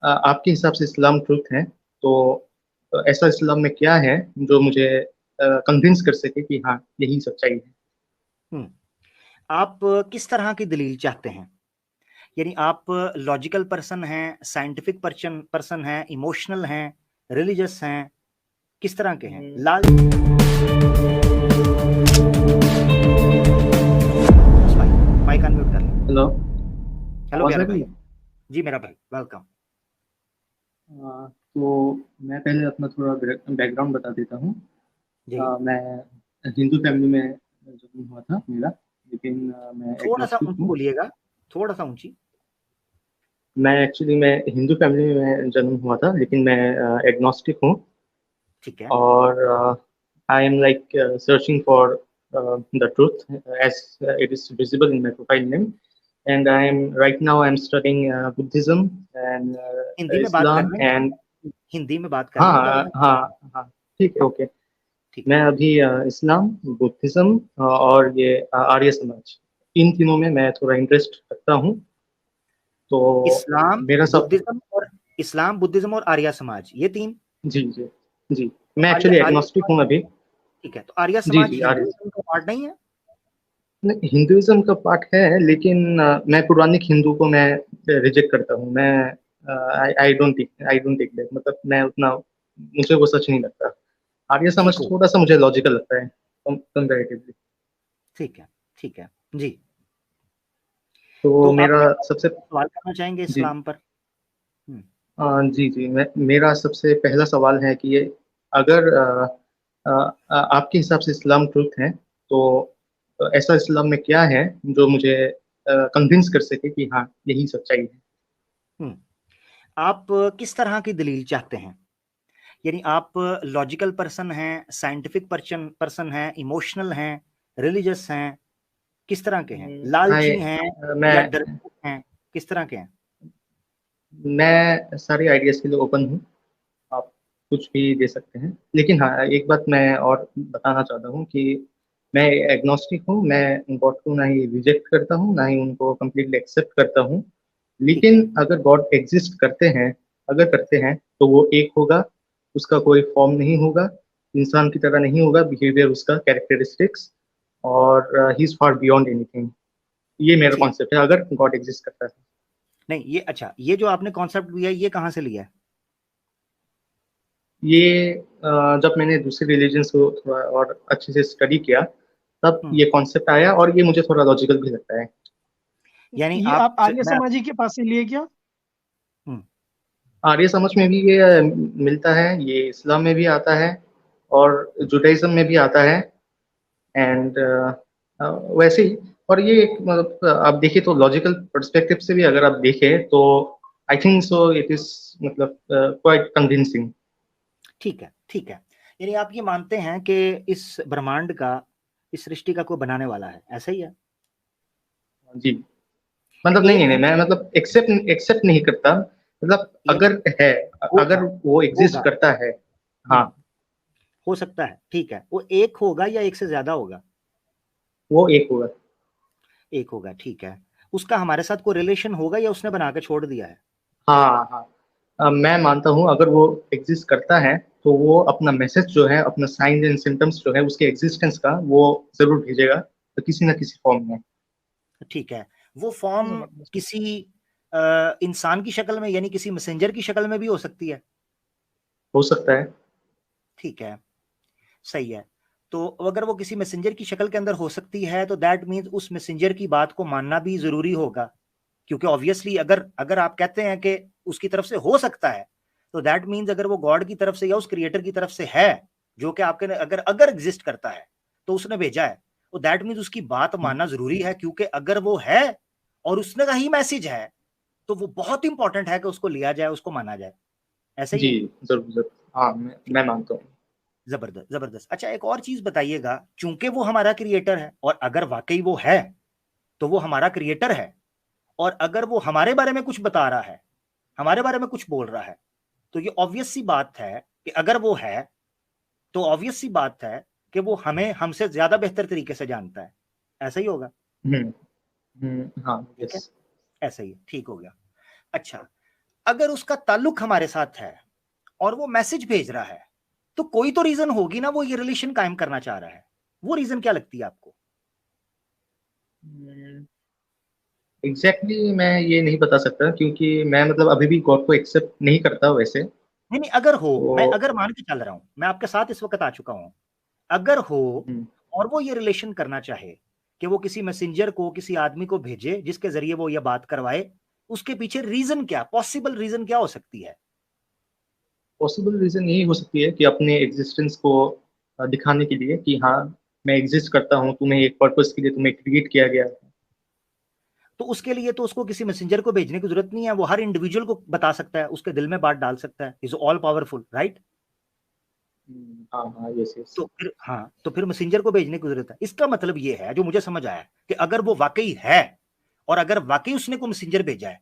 आपके हिसाब से इस्लाम ट्रुथ है तो ऐसा इस्लाम में क्या है जो मुझे कन्विंस कर सके कि हाँ यही सच्चाई है। हम्म, आप किस तरह की दलील चाहते हैं? यानी आप लॉजिकल पर्सन हैं, साइंटिफिक पर्सन हैं, इमोशनल हैं, रिलीजियस हैं, किस तरह के हैं? लाल माइक अनम्यूट कर लें। हेलो, हेलो आवाज आ प्यारे रही भाई। है? जी मेरा भाई, वेलकम। तो मैं पहले अपना थोड़ा बैकग्राउंड बता देता हूँ। जी मैं हिंदू फैमिली में जन्म हुआ था मेरा, लेकिन मैं थोड़ा सा एग्नोस्टिक ऊंची हूँ। बोलिएगा, थोड़ा सा ऊंची। मैं हिंदू फैमिली में जन्म हुआ था, लेकिन मैं एग्नोस्टिक हूँ। ठीक है। और I am like searching for the truth as it is visible in my profile name. And I am right now I am studying Buddhism and Hindi में बात कर इस्लाम लें, एंड। हिंदी में बात कर लें, हाँ ज़्यादा अच्छा हाँ होगा। हाँ, ठीक है, ओके। ठीक मैं है। अभी इस्लाम, बुद्धिज्म और ये आर्य समाज, इन तीनों में मैं थोड़ा इंटरेस्ट रखता हूँ। तो इस्लाम, मेरा सब। बुद्धिज्म और इस्लाम, बुद्धिज्म और आर्य समाज, ये तीन। जी जी जी, तो मैं आर्य एक्चुअली आर्य एग्नोस्टिक समाज, हूँ अभी। ठीक है, तो आर्य जी समाज जी, आर्य। हिंदुइज्म का पार्ट नहीं है? नहीं, हिंदुइज्म का पार्ट है, लेकिन मैं पौराणिक हिंदू को मैं रिजेक्ट करता हूँ। मैं आई डोंट टेक दैट, मतलब मैं उतना, मुझे वो सच नहीं लगता। आर्य ठीक समाज हो, थोड़ा सा मुझे लॉजिकल लगता है कंपैरेटिवली। ठीक है, ठीक है। जी, तो तो आप मेरा क्या सबसे। सवाल करना चाहेंगे जी इस्लाम पर? जी जी, मेरा सबसे पहला सवाल है कि ये, अगर आपके हिसाब से इस्लाम ट्रुथ है तो ऐसा इस्लाम में क्या है जो मुझे कन्विंस कर सके कि हाँ यही सच्चाई है। हम्म, आप किस तरह की दलील चाहते हैं? यानी आप लॉजिकल पर्सन हैं, साइंटिफिक पर्सन हैं, इमोशनल हैं, रिलीजियस हैं, किस तरह के हैं? हाय, लालची हैं या मैं डरपोक हैं, किस तरह के हैं? मैं सारे आइडियाज के लिए ओपन हूँ। आप कुछ भी दे सकते हैं, लेकिन हाँ, एक बात मैं और बताना चाहता हूँ कि मैं एग्नोस्टिक हूँ। मैं गॉड को ना ही रिजेक्ट करता हूँ, ना ही उनको कम्प्लीटली एक्सेप्ट करता हूँ। ठीक है, लेकिन अगर गॉड एग्जिस्ट करते हैं, अगर करते हैं तो वो एक होगा, उसका कोई फॉर्म नहीं होगा, इंसान की तरह नहीं होगा बिहेवियर उसका, कैरेक्टरिस्टिक्स, और he is for beyond anything. ये मेरा ठीक। कॉन्सेप्ट है, अगर गॉड एग्जिस्ट करता है। नहीं, ये अच्छा, ये जो आपने कॉन्सेप्ट लिया है, ये कहाँ से लिया है? ये जब मैंने दूसरे रिलीजन्स को थोड़ा और अच्छे से स्टडी किया, तब हम्म, ये कॉन्सेप्ट आया, और ये मुझे थोड़ा लॉजिकल भी लगता है। यानी ये आप आप आर्य मैं समाजी के पास से लिए क्या? हम्म, आर्य समाज में भी ये मिलता है, ये इस्लाम में भी आता है, और जुडाइज्म में भी आता है। एंड वैसे ही, और ये एक, मतलब आप देखिए तो लॉजिकल पर्सपेक्टिव से भी अगर आप देखें तो I think so it is, मतलब क्वाइट कन्विंसिंग। ठीक है, ठीक है। यानी आप ये मानते हैं कि इस ब्रह्मांड का, इस सृष्टि का कोई बनाने वाला है, ऐसा ही है? जी, मतलब नहीं एक नहीं नहीं, हो, मैं मतलब एक्सेप्ट एक्सेप्ट नहीं करता, मतलब यानी अगर है, अगर होगा, वो एग्जिस्ट होगा। करता है। हाँ, हम्म, हो सकता है, ठीक है। वो एक होगा या एक से ज्यादा होगा? वो एक होगा। एक होगा, ठीक है। उसका हमारे साथ कोई रिलेशन होगा या उसने बना के छोड़ दिया है? हाँ हाँ, मैं मानता हूँ अगर वो एग्जिस्ट करता है तो वो अपना मैसेज जो है, अपना साइंस एंड सिम्टम्स जो है उसके एग्जिस्टेंस का, वो जरूर भेजेगा, तो किसी ना किसी फॉर्म में। ठीक है। वो फॉर्म जबरदस्त। किसी इंसान की शक्ल में, यानी किसी मैसेंजर की शक्ल में भी हो सकती है? हो सकता है। ठीक है, सही है। तो अगर वो किसी मैसेंजर की शक्ल के अंदर हो सकती है, तो दैट मीन्स उस मैसेंजर की बात को मानना भी जरूरी होगा। क्योंकि ऑब्वियसली अगर अगर आप कहते हैं कि उसकी तरफ से हो सकता है, तो दैट मीन्स अगर वो गॉड की तरफ से या उस क्रिएटर की तरफ से है, जो कि आपके अगर अगर एग्जिस्ट करता है, तो उसने भेजा है, तो दैट मीन्स उसकी बात मानना जरूरी है। क्योंकि अगर वो है और उसने का ही मैसेज है, तो वो बहुत इंपॉर्टेंट है कि उसको लिया जाए, उसको माना जाए। ऐसा ही जी, है? जरूर जरूर, हाँ, मैं मानता हूँ। जबरदस्त, जबरदस्त। अच्छा, एक और चीज बताइएगा, चूंकि वो हमारा क्रिएटर है, और अगर वाकई वो है, तो वो हमारा क्रिएटर है, और अगर वो हमारे बारे में कुछ बता रहा है, हमारे बारे में कुछ बोल रहा है, तो ये ऑब्वियस सी बात है कि अगर वो है, तो ऑब्वियस सी बात है कि वो हमें हमसे ज्यादा बेहतर तरीके से जानता है। ऐसा ही होगा? हम्म हाँ, ठीक है, यस। ऐसा ही है, ठीक हो गया। अच्छा, अगर उसका ताल्लुक हमारे साथ है और वो मैसेज भेज रहा है, तो कोई तो रीजन होगी ना वो ये रिलेशन कायम करना चाह रहा है। वो रीजन क्या लगती है आपको? एग्जैक्टली मैं ये नहीं बता सकता, क्योंकि मैं मतलब अभी भी गॉड को एक्सेप्ट नहीं करता वैसे। नहीं नहीं, अगर हो, मैं तो अगर मान के चल रहा हूं, मैं आपके साथ इस वक्त आ चुका हूं, अगर हो हम्म, और वो ये रिलेशन करना चाहे कि वो किसी मैसेंजर को, किसी आदमी को भेजे जिसके जरिए वो ये बात करवाए, उसके पीछे रीजन क्या, पॉसिबल रीजन क्या हो सकती है? पॉसिबल रीजन यही हो सकती है कि अपने एग्जिस्टेंस को दिखाने के लिए कि हाँ, मैं एग्जिस्ट करता हूँ, तुम्हें एक पर्पस के लिए तुम्हें क्रिएट किया गया है। तो उसके लिए तो उसको किसी मैसेंजर को भेजने की जरूरत नहीं है, वो हर इंडिविजुअल को बता सकता है, उसके दिल में बात डाल सकता है, इज ऑल पावरफुल, राइट? हाँ हाँ, यस यस। तो फिर हाँ, तो फिर मैसेंजर को भेजने की जरूरत है। इसका मतलब ये है, जो मुझे समझ आया, कि अगर वो वाकई है और अगर वाकई उसने को मैसेंजर भेजा है,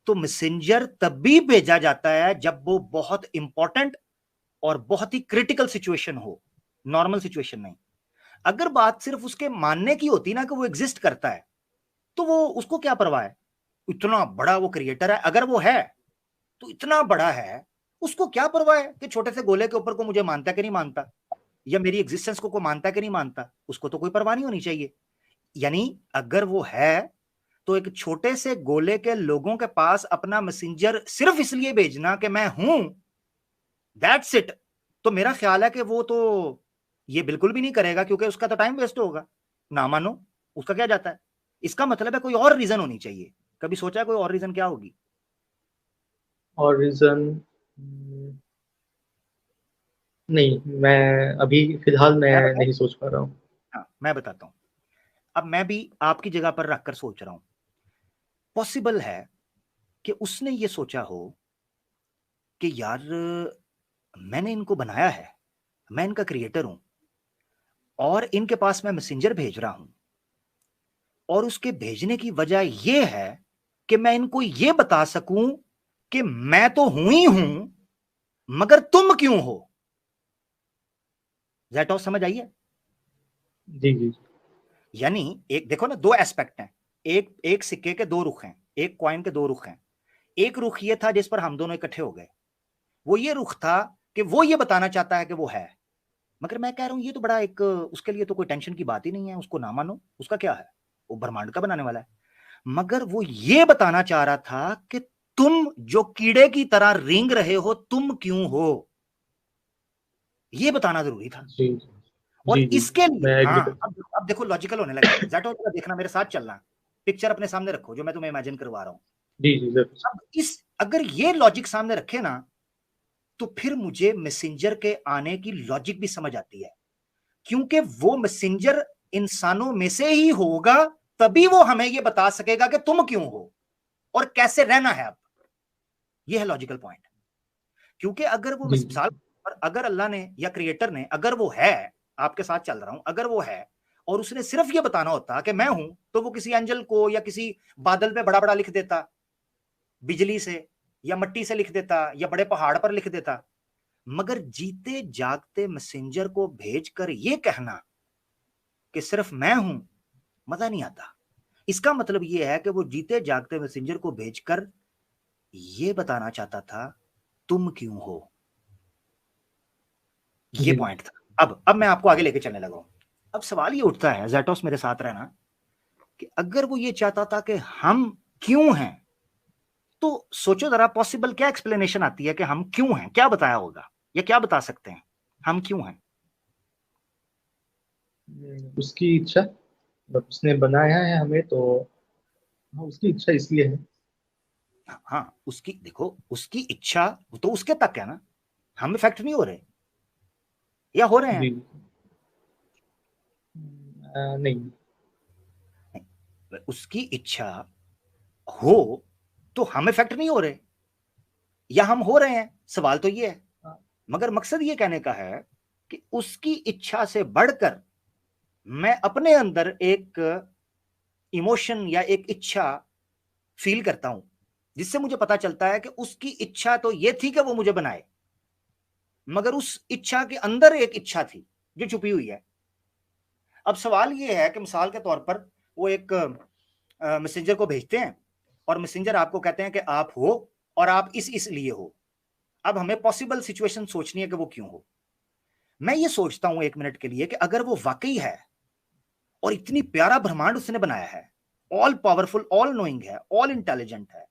तो मैसेंजर तभी भेजा जाता है जब वो बहुत इंपॉर्टेंट और बहुत ही क्रिटिकल सिचुएशन हो, नॉर्मल सिचुएशन नहीं। अगर बात सिर्फ उसके मानने की होती ना कि वो एग्जिस्ट करता है, तो वो उसको क्या परवाह है? इतना बड़ा वो क्रिएटर है, अगर वो है तो इतना बड़ा है, उसको क्या परवाह है कि छोटे से गोले के ऊपर को मुझे मानता है कि नहीं मानता, या मेरी एग्जिस्टेंस को मानता है कि नहीं मानता, उसको तो कोई परवाह नहीं होनी चाहिए। यानी अगर वो है, तो एक छोटे से गोले के लोगों के पास अपना मैसेंजर सिर्फ इसलिए भेजना कि मैं हूं, दैट्स इट, तो मेरा ख्याल है कि वो तो ये बिल्कुल भी नहीं करेगा, क्योंकि उसका तो टाइम वेस्ट होगा। ना मानो, उसका क्या जाता है? इसका मतलब है कोई और रीजन होनी चाहिए। कभी सोचा है कोई और रीजन क्या होगी? और रीजन नहीं, मैं अभी फिलहाल मैं मैं बताऊं? नहीं सोच पा रहा हूँ। हाँ, मैं बताता हूं। अब मैं भी आपकी जगह पर रखकर सोच रहा हूं। पॉसिबल है कि उसने ये सोचा हो कि यार, मैंने इनको बनाया है, मैं इनका क्रिएटर हूं, और इनके पास मैं मैसेंजर भेज रहा हूं, और उसके भेजने की वजह यह है कि मैं इनको यह बता सकूं कि मैं तो हूं ही हूं, मगर तुम क्यों हो। ज़ैटो समझ आई है? जी जी। यानी एक देखो ना, दो एस्पेक्ट हैं, एक एक सिक्के के दो रुख हैं, एक कॉइन के दो रुख हैं। एक रुख ये था जिस पर हम दोनों इकट्ठे हो गए, वो ये रुख था कि वो ये बताना चाहता है कि वो है, मगर मैं कह रहा हूं ये तो बड़ा एक, उसके लिए तो कोई टेंशन की बात ही नहीं है, उसको ना मानो, उसका क्या है, वो ब्रह्मांड का बनाने वाला है। मगर वो ये बताना चाह रहा था कि तुम जो कीड़े की तरह रेंग रहे हो, तुम क्यों हो, ये बताना जरूरी था। जी और जी जी, इसके लिए मैं हाँ, एग्री करता अब देखो लॉजिकल होने लगा। ज़ैटो जरा देखना, मेरे साथ चलना, पिक्चर अपने सामने रखो जो मैं तुम्हें इमेजिन करवा रहा हूं। हूँ। जी जी जरूर। अब इस अगर ये लॉजिक सामने रखे ना, तो फिर मुझे मैसेंजर के आने की लॉजिक भी समझ आती है, क्योंकि वो मैसेंजर इंसानों में से ही होगा, तभी वो हमें ये बता सकेगा कि तुम क्यों हो और कैसे रहना है। अब ये है लॉजिकल पॉइंट। क्योंकि अगर वो जी जी मिसाल पर, अगर अल्लाह ने या क्रिएटर ने, अगर वो है, आपके साथ चल रहा हूं, अगर वो है और उसने सिर्फ ये बताना होता कि मैं हूं, तो वो किसी एंजल को या किसी बादल पे बड़ा बड़ा लिख देता, बिजली से या मट्टी से लिख देता या बड़े पहाड़ पर लिख देता। मगर जीते जागते मैसेंजर को भेजकर ये कहना कि सिर्फ मैं हूं, मजा नहीं आता। इसका मतलब ये है कि वो जीते जागते मैसेंजर को भेजकर ये बताना चाहता था तुम क्यों हो। ये जी। पॉइंट था। अब मैं आपको आगे लेके चलने लगा हूं। अब सवाल ये उठता है, ज़ैटोस मेरे साथ रहना, कि अगर वो ये चाहता था कि हम क्यों हैं, तो सोचो जरा, पॉसिबल क्या एक्सप्लेनेशन आती है कि हम क्यों हैं, क्या बताया होगा या क्या बता सकते हैं हम क्यों हैं? उसकी इच्छा, मतलब उसने बनाया है हमें तो, हाँ उसकी इच्छा इसलिए है। हाँ, उसकी देखो, उसकी इच्छा तो उसके तक है ना, हम इफेक्ट नहीं हो रहे, या हो रहे हैं? जी। नहीं। उसकी इच्छा हो तो हम इफेक्ट नहीं हो रहे, या हम हो रहे हैं, सवाल तो ये है। मगर मकसद ये कहने का है कि उसकी इच्छा से बढ़कर मैं अपने अंदर एक इमोशन या एक इच्छा फील करता हूं, जिससे मुझे पता चलता है कि उसकी इच्छा तो ये थी कि वो मुझे बनाए, मगर उस इच्छा के अंदर एक इच्छा थी जो छुपी हुई है। अब सवाल ये है कि मिसाल के तौर पर वो एक मैसेंजर को भेजते हैं, और मैसेंजर आपको कहते हैं कि आप हो, और आप इसलिए हो। अब हमें पॉसिबल सिचुएशन सोचनी है कि वो क्यों हो। मैं ये सोचता हूं एक मिनट के लिए कि अगर वो वाकई है और इतनी प्यारा ब्रह्मांड उसने बनाया है, ऑल पावरफुल, ऑल नोइंग है, ऑल इंटेलिजेंट है,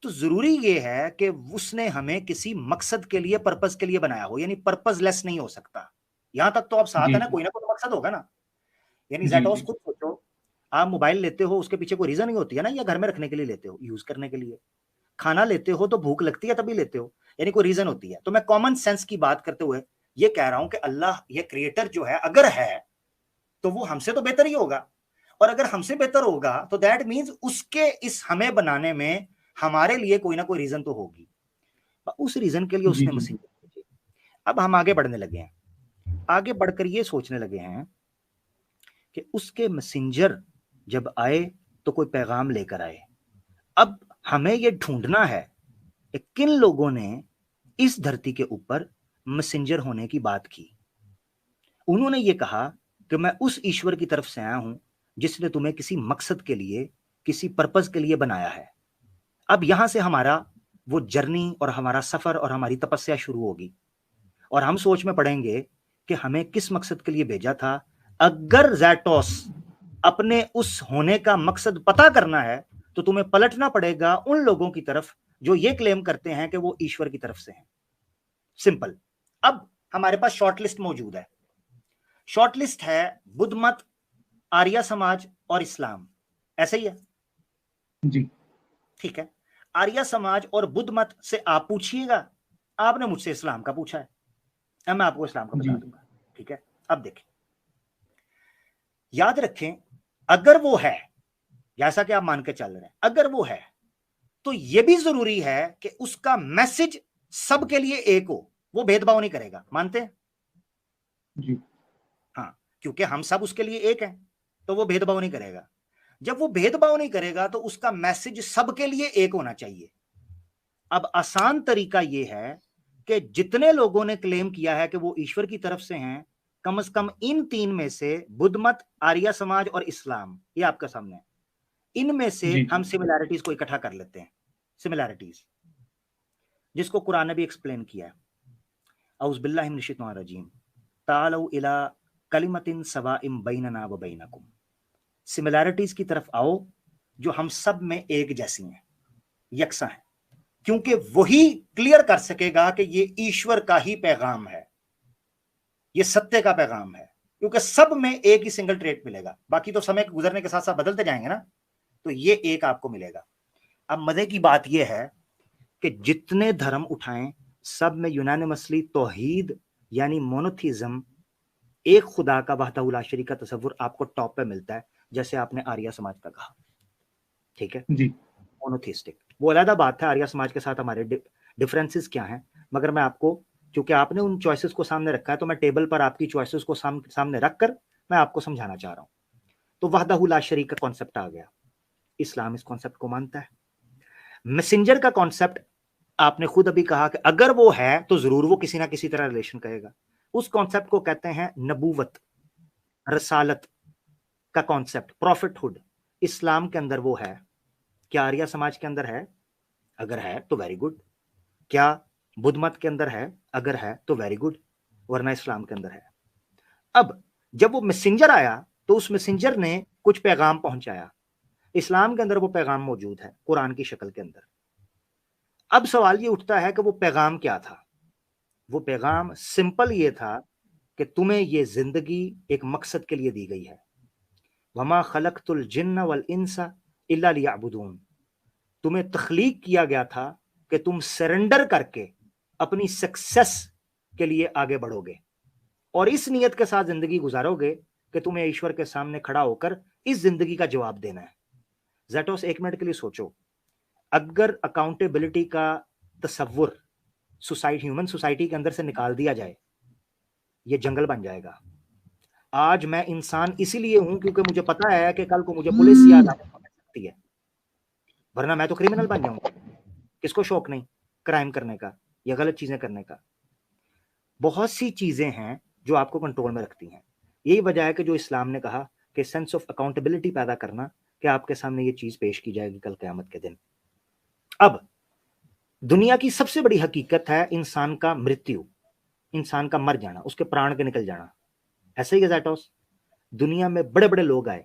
तो जरूरी ये है कि उसने हमें किसी मकसद के लिए, पर्पस के लिए बनाया हो, यानी पर्पसलेस नहीं हो सकता। यहां तक तो आप साथ जी है ना, जी कोई ना कोई मकसद होगा ना। यानी जी जेटोस जी खुद सोचो, आप मोबाइल लेते हो उसके पीछे कोई रीजन ही होती है ना, या घर में रखने के लिए लेते हो, यूज करने के लिए। खाना लेते हो तो भूख लगती है तभी लेते हो, यानी कोई रीजन होती है। तो मैं कॉमन सेंस की बात करते हुए ये कह रहा हूं कि अल्लाह ये क्रिएटर जो है अगर है तो वो हमसे तो बेहतर ही होगा, और अगर हमसे बेहतर होगा तो दैट मींस उसके इस हमें बनाने में हमारे लिए कोई ना कोई रीजन तो होगी। उस रीजन के लिए जी उसने जी मैसेंजर भेजे। अब हम आगे बढ़ने लगे हैं, आगे बढ़कर ये सोचने लगे हैं कि उसके मैसेंजर जब आए तो कोई पैगाम लेकर आए। अब हमें यह ढूंढना है कि किन लोगों ने इस धरती के ऊपर मैसेंजर होने की बात की। उन्होंने ये कहा कि मैं उस ईश्वर की तरफ से आया हूं जिसने तुम्हें किसी मकसद के लिए, किसी पर्पस के लिए बनाया है। अब यहां से हमारा वो जर्नी और हमारा सफर और हमारी तपस्या शुरू होगी, और हम सोच में पड़ेंगे कि हमें किस मकसद के लिए भेजा था। अगर जैटोस अपने उस होने का मकसद पता करना है तो तुम्हें पलटना पड़ेगा उन लोगों की तरफ जो ये क्लेम करते हैं कि वो ईश्वर की तरफ से हैं। सिंपल। अब हमारे पास शॉर्ट लिस्ट मौजूद है। शॉर्ट लिस्ट है बुद्ध मत, आर्य समाज और इस्लाम, ऐसे ही है। जी ठीक है, आर्य समाज और बुद्ध मत से आप पूछिएगा, आपने मुझसे इस्लाम का पूछा है, अब मैं आपको इस्लाम का बता जी दूंगा। ठीक है, अब देखें, याद रखें, अगर वो है जैसा कि आप मान के चल रहे हैं, अगर वो है तो यह भी जरूरी है कि उसका मैसेज सबके लिए एक हो, वो भेदभाव नहीं करेगा। मानते हैं? जी हाँ, क्योंकि हम सब उसके लिए एक हैं, तो वो भेदभाव नहीं करेगा। जब वो भेदभाव नहीं करेगा तो उसका मैसेज सबके लिए एक होना चाहिए। अब आसान तरीका यह है कि जितने लोगों ने क्लेम किया है कि वो ईश्वर की तरफ से हैं, कम से कम इन तीन में से बुद्ध मत, आर्य समाज और इस्लाम, ये आपके सामने है, इनमें से जी हम सिमिलैरिटीज को इकट्ठा कर लेते हैं। सिमिलैरिटीज जिसको कुरान ने भी एक्सप्लेन किया है। औज़ बिल्लाहि मिनश शैतानिर रजीम, तालौ इला कलिमतिन सवाइम बैनना व बैनकुम। सिमिलैरिटीज की तरफ आओ जो हम सब में एक जैसी हैं, यकसा हैं, क्योंकि वही क्लियर कर सकेगा कि ये ईश्वर का ही पैगाम है, ये सत्य का पैगाम है। क्योंकि सब में एक ही सिंगल ट्रेट मिलेगा, बाकी तो समय गुजरने के साथ साथ बदलते जाएंगे ना, तो ये एक आपको मिलेगा। अब मजे की बात यह है कि जितने धर्म उठाएं सब में यूनानिमसली तौहीद यानी मोनोथीज्म, एक खुदा का वहदहू ला शरीक का तसव्वुर आपको टॉप पे मिलता है, जैसे आपने आर्य समाज का कहा। ठीक है, जी मोनोथीस्टिक वो अलग बात है, आर्य समाज के साथ हमारे डिफरेंसेस क्या हैं। मगर मैं आपको, क्योंकि आपने उन चॉइसेस को सामने रखा है, तो मैं टेबल पर आपकी चॉइसेस को सामने रखकर मैं आपको समझाना चाह रहा हूं। तो वहदहू ला शरीक का कॉन्सेप्ट आ गया, इस्लाम इस कॉन्सेप्ट को मानता है। मैसेंजर का कॉन्सेप्ट आपने खुद अभी कहा कि अगर वो है तो जरूर वो किसी ना किसी तरह रिलेशन करेगा। उस कॉन्सेप्ट को कहते हैं नबूवत, रसालत का कॉन्सेप्ट, प्रॉफिटहुड। इस्लाम के अंदर वो है। क्या आर्य समाज के अंदर है? अगर है तो वेरी गुड। क्या बुद्ध मत के अंदर है? अगर है तो वेरी गुड, वरना इस्लाम के अंदर है। अब जब वो मैसेंजर आया तो उस मैसेंजर ने कुछ पैगाम पहुंचाया। इस्लाम के अंदर वो पैगाम मौजूद है कुरान की शक्ल के अंदर। अब सवाल ये उठता है कि वो पैगाम क्या था। वो पैगाम सिंपल ये था कि तुम्हें ये जिंदगी एक मकसद के लिए दी गई है। वमा खलकतुल जिन्न वल इंसा इल्ला लियअबुदून। तुम्हें तख्लीक किया गया था कि तुम सरेंडर करके अपनी सक्सेस के लिए आगे बढ़ोगे और इस नियत के साथ जिंदगी गुजारोगे कि तुम्हें ईश्वर के सामने खड़ा होकर इस जिंदगी का जवाब देना है। जेटोस एक मिनट के लिए सोचो, अगर अकाउंटेबिलिटी का तसव्वुर ह्यूमन सोसाइटी के अंदर से निकाल दिया जाए, ये जंगल बन जाएगा। आज मैं इंसान इसीलिए हूं क्योंकि मुझे पता है कि कल को मुझे पुलिस या अदालत पकड़ सकती है, वरना मैं तो क्रिमिनल बन जाऊंगा। किसको शौक नहीं क्राइम करने का या गलत चीजें करने का। बहुत सी चीजें हैं जो आपको कंट्रोल में रखती हैं। यही वजह है कि जो इस्लाम ने कहा कि सेंस ऑफ अकाउंटेबिलिटी पैदा करना, कि आपके सामने ये चीज पेश की जाएगी कल क़यामत के दिन। अब दुनिया की सबसे बड़ी हकीकत है इंसान का मृत्यु, इंसान का मर जाना, उसके प्राण के निकल जाना। ऐसे ही ज़ैटोस, दुनिया में बड़े बड़े लोग आए,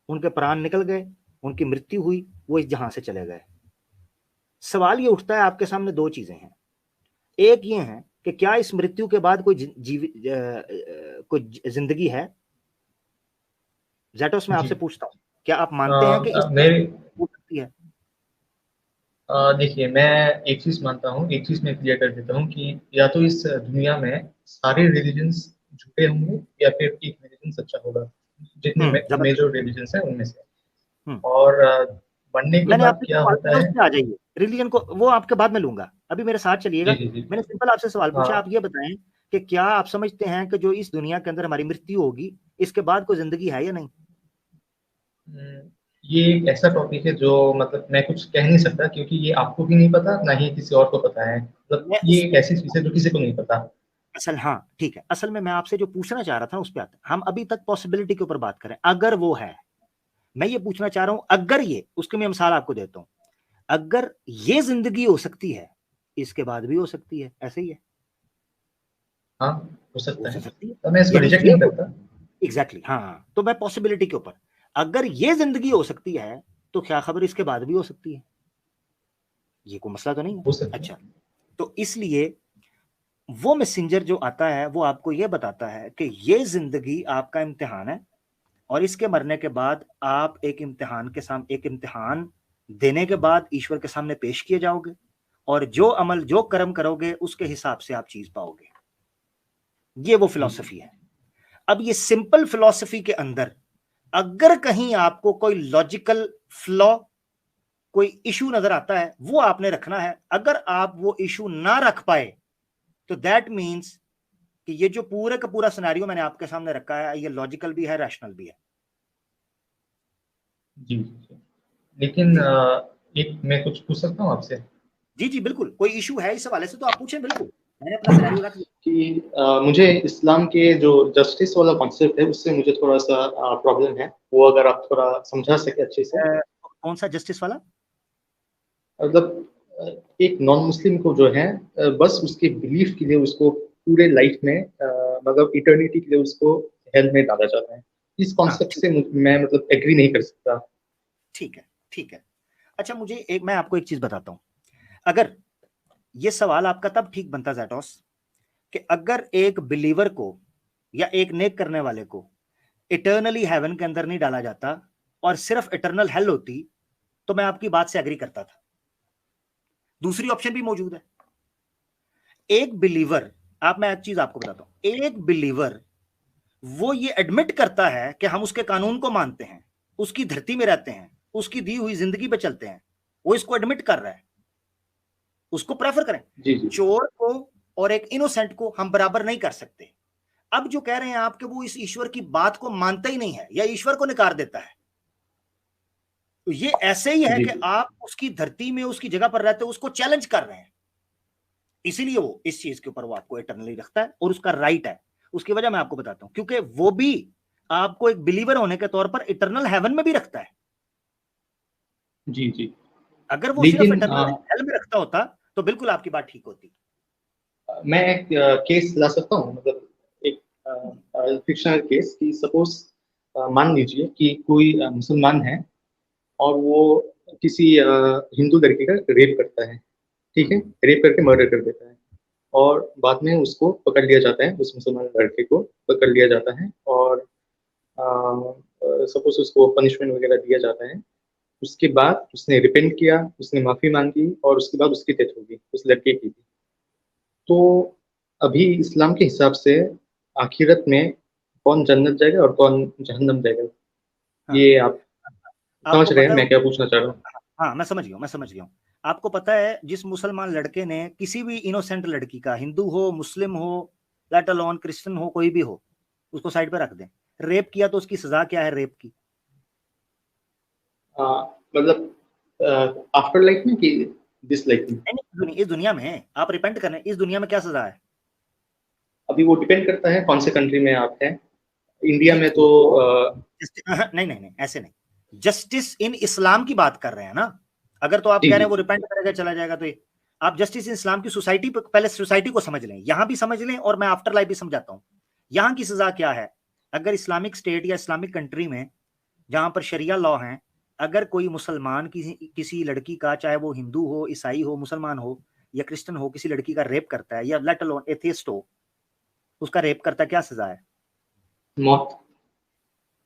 उनके प्राण निकल गए, उनकी मृत्यु हुई, वो इस जहां से चले गए। सवाल ये उठता है आपके सामने, दो चीजें हैं। एक ये है कि क्या इस मृत्यु के बाद कोई कोई जिंदगी है? ज़ैटोस, मैं आपसे जी। पूछता हूँ, क्या आप मानते हैं कि इस मैं हो सकती है? देखिए, मैं एक चीज मानता हूँ, एक चीज मैं क्लियर कर देता हूँ कि या तो इस दुनिया में सारे रिलीजन्स झूठे होंगे या फिर एक रिलीजन सच्चा होगा, जितने जबरदस्त। मेजर रिलीजन्स हैं उनमें से। हम्म और बनने के मैंने बाद आपसे क्या सवाल होता पूछा, है? उस पे आ जाइए। रिलीजन को वो आपके बाद में लूंगा, अभी मेरे साथ जी चलिएगा। जी जी। मैंने सिंपल आपसे सवाल पूछा, आप हाँ। ये बताएं कि क्या आप समझते हैं कि जो इस दुनिया के अंदर हमारी मृत्यु होगी, इसके बाद कोई जिंदगी है या नहीं? हम्म, ये एक ऐसा टॉपिक है जो मतलब मैं कुछ कह नहीं सकता, क्योंकि ये आपको भी नहीं पता, ना ही किसी और को पता है। मतलब मैं ये उस एक ऐसी चीज है जो किसी को नहीं पता। असल हाँ ठीक है, असल में मैं आपसे जो पूछना चाह रहा था उस पे आते हैं। हम अभी तक पॉसिबिलिटी के ऊपर बात करें, अगर वो है। मैं ये पूछना चाह रहा हूं, अगर ये, उसकी मैं मिसाल आपको देता हूं, अगर ये जिंदगी हो सकती है, इसके बाद भी हो सकती है, ऐसे ही है। हाँ, हो हो सकता है, सकती है, तो मैं इसको यानी रिजेक्ट ये नहीं करता। एग्जैक्टली हाँ, तो मैं पॉसिबिलिटी के ऊपर, अगर ये जिंदगी हो सकती है, तो क्या खबर इसके बाद भी हो सकती है, ये कोई मसला तो नहीं है। हो सकता है। अच्छा, तो इसलिए वो मैसेंजर जो आता है वो आपको ये बताता है कि ये जिंदगी आपका इम्तिहान है, और इसके मरने के बाद आप एक इम्तिहान के सामने, एक इम्तिहान देने के बाद ईश्वर के सामने पेश किए जाओगे, और जो अमल, जो कर्म करोगे, उसके हिसाब से आप चीज पाओगे। ये वो जी जी फिलॉसफी है। अब ये सिंपल फिलॉसफी के अंदर अगर कहीं आपको कोई लॉजिकल फ्लॉ, कोई इशू नजर आता है, वो आपने रखना है। अगर आप वो इशू ना रख पाए, तो दैट मीन्स कि ये जो पूरे का पूरा सिनेरियो मैंने आपके सामने रखा है, ये लॉजिकल भी है, रैशनल भी है। जी जी। लेकिन जी एक मैं कुछ पूछ सकता हूँ आपसे? जी जी बिल्कुल, कोई इशू है इस हवाले से तो आप पूछें, बिल्कुल। मैंने अपना सिनेरियो रख दिया। कि मुझे इस्लाम के जो जस्टिस वाला कॉन्सेप्ट है उससे मुझे थोड़ा सा प्रॉब्लम है, वो अगर आप थोड़ा समझा सके अच्छे से। कौन सा जस्टिस वाला? मतलब एक नॉन मुस्लिम को जो है, बस उसके बिलीफ के लिए उसको पूरे लाइफ में मतलब इटर्निटी के लिए उसको हेल में डाला जाता है। इस हाँ कॉन्सेप्ट ठीक, से मैं मतलब एग्री नहीं कर सकता। ठीक है, ठीक है। अच्छा, मुझे एक, मैं आपको एक चीज बताता हूं। अगर ये सवाल आपका तब ठीक बनता जैटोस, कि अगर एक बिलीवर को या एक नेक करने वाले को इटर्नली हेवन के अंदर नहीं डाला जाता और सिर्फ इटर्नल हेल होती, तो मैं आपकी बात से एग्री करता था। दूसरी ऑप्शन भी मौजूद है। एक बिलीवर, आप, मैं एक चीज आपको बताता हूं, एक बिलीवर वो ये एडमिट करता है कि हम उसके कानून को मानते हैं, उसकी धरती में रहते हैं, उसकी दी हुई जिंदगी पे चलते हैं, वो इसको एडमिट कर रहा है, उसको प्रेफर करें। जी जी चोर को और एक इनोसेंट को हम बराबर नहीं कर सकते। अब जो कह रहे हैं आप कि वो इस ईश्वर की बात को मानता ही नहीं है या ईश्वर को नकार देता है, तो ये ऐसे ही है जी कि जी आप उसकी धरती में, उसकी जगह पर रहते हो, उसको चैलेंज कर रहे हैं। इसीलिए वो इस चीज के ऊपर वो आपको इटरनली रखता है, और उसका राइट है। उसकी वजह मैं आपको बताता हूं, क्योंकि वो भी आपको एक बिलीवर होने के तौर पर इटरनल हेवन में भी रखता है। जी जी। अगर वो सिर्फ लेकिन इटरनल हेल में रखता होता, तो बिल्कुल आपकी बात ठीक होती। मैं एक केस ला सकता हूँ, मतलब एक फिक्शनल केस कि सपोज मान लीजिए कि कोई मुसलमान है और वो किसी हिंदू लड़की का रेप करता है। ठीक है, रेप करके मर्डर कर देता है, और बाद में उसको पकड़ लिया जाता है, उस मुसलमान लड़के को पकड़ लिया जाता है, और सपोज उसको पनिशमेंट वगैरह दिया जाता है। उसके बाद उसने रिपेंट किया, उसने माफी मांगी, और उसके बाद उसकी डेथ होगी, उस लड़के की भी। तो अभी इस्लाम के हिसाब से आखिरत में कौन जन्नत जाएगा और कौन जहन्नम जाएगा, हाँ, ये आप समझ आपको रहे पता हैं है, मैं क्या पूछना चाह रहा हूँ? हाँ मैं समझ गया हूँ, मैं समझ गया हूँ। आपको पता है, जिस मुसलमान लड़के ने किसी भी इनोसेंट लड़की का, हिंदू हो, मुस्लिम हो, लेट अलोन क्रिश्चियन हो, कोई भी हो, उसको साइड पे रख दें, रेप किया तो उसकी सजा क्या है रेप की? मतलब आफ्टर लाइफ में कि दिस लाइफ में? नहीं, इस दुनिया में आप रिपेंट करें, इस दुनिया में क्या सजा है? अभी वो डिपेंड करता है कौन से कंट्री में आप हैं। इंडिया नहीं में तो वो नहीं नहीं नहीं, ऐसे नहीं, जस्टिस इन इस्लाम की बात कर रहे हैं ना। अगर तो आप जी कह जी रहे हैं वो जी। रिपेंट करेगा चला जाएगा, तो ये आप जस्टिस इन इस्लाम की सोसाइटी पर पहले सोसाइटी को समझ लें, यहां भी समझ लें और मैं आफ्टर लाइफ भी समझाता हूं। यहां की सजा क्या है? अगर इस्लामिक स्टेट या इस्लामिक कंट्री में जहां पर शरिया लॉ है, अगर कोई मुसलमान किसी लड़की का, चाहे वो हिंदू हो, ईसाई हो, मुसलमान हो या क्रिश्चियन हो, किसी लड़की का रेप करता है, या लेट अलोन एथियस्ट हो, उसका रेप करता है, क्या सजा है? मौत।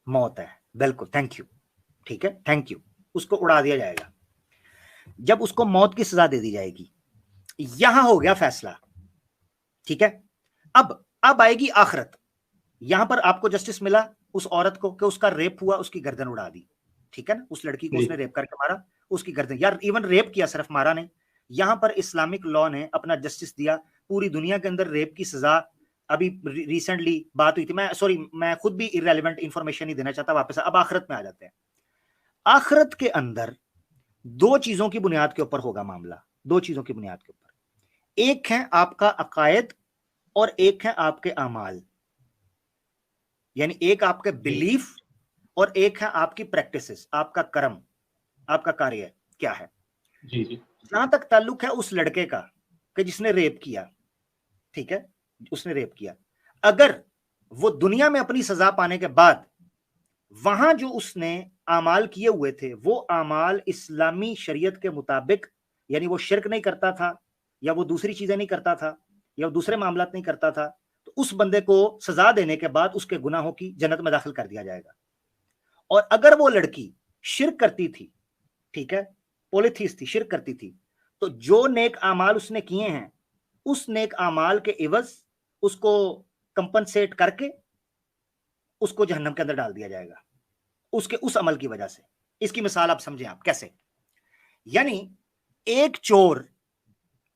मौत है, बिल्कुल, थैंक यू, ठीक है, थैंक यू। उसको उड़ा दिया जाएगा। जब उसको मौत की सजा दे दी जाएगी, यहां हो गया फैसला, ठीक है। अब आएगी आखिरत। यहां पर आपको जस्टिस मिला उस औरत को कि उसका रेप हुआ, उसकी गर्दन उड़ा दी, ठीक है ना, उस लड़की को उसने रेप करके मारा, उसकी गर्दन, यार इवन रेप किया, सिर्फ मारा नहीं। यहां पर इस्लामिक लॉ ने अपना जस्टिस दिया। पूरी दुनिया के अंदर रेप की सजा, अभी रिसेंटली बात हुई थी, मैं खुद भी इररेलेवेंट इंफॉर्मेशन नहीं देना चाहता, वापस अब आखिरत में आ जाते हैं। आखिरत के अंदर दो चीजों की बुनियाद के ऊपर होगा मामला, दो चीजों की बुनियाद के ऊपर। एक है आपका अकायद और एक है आपके अमाल, यानी एक आपके बिलीफ और एक है आपकी प्रैक्टिसेस, आपका कर्म, आपका कार्य क्या है। जी जी। जहां तक ताल्लुक है उस लड़के का कि जिसने रेप किया, ठीक है, उसने रेप किया, अगर वो दुनिया में अपनी सजा पाने के बाद वहां जो उसने आमाल किए हुए थे, वो आमाल इस्लामी शरीयत के मुताबिक, यानी वो शिर्क नहीं करता था, या वो दूसरी चीजें नहीं करता था, या वो दूसरे मामलात नहीं करता था, तो उस बंदे को सजा देने के बाद उसके गुनाहों की जन्नत में दाखिल कर दिया जाएगा। और अगर वो लड़की शिर्क करती थी, ठीक है, पॉलीथीस्ट थी, शिर्क करती थी, तो जो नेक आमाल उसने किए हैं, उस नेक आमाल के इवज उसको कंपनसेट करके उसको जहन्नम के अंदर डाल दिया जाएगा, उसके उस अमल की वजह से। इसकी मिसाल आप समझें, आप कैसे, यानी एक चोर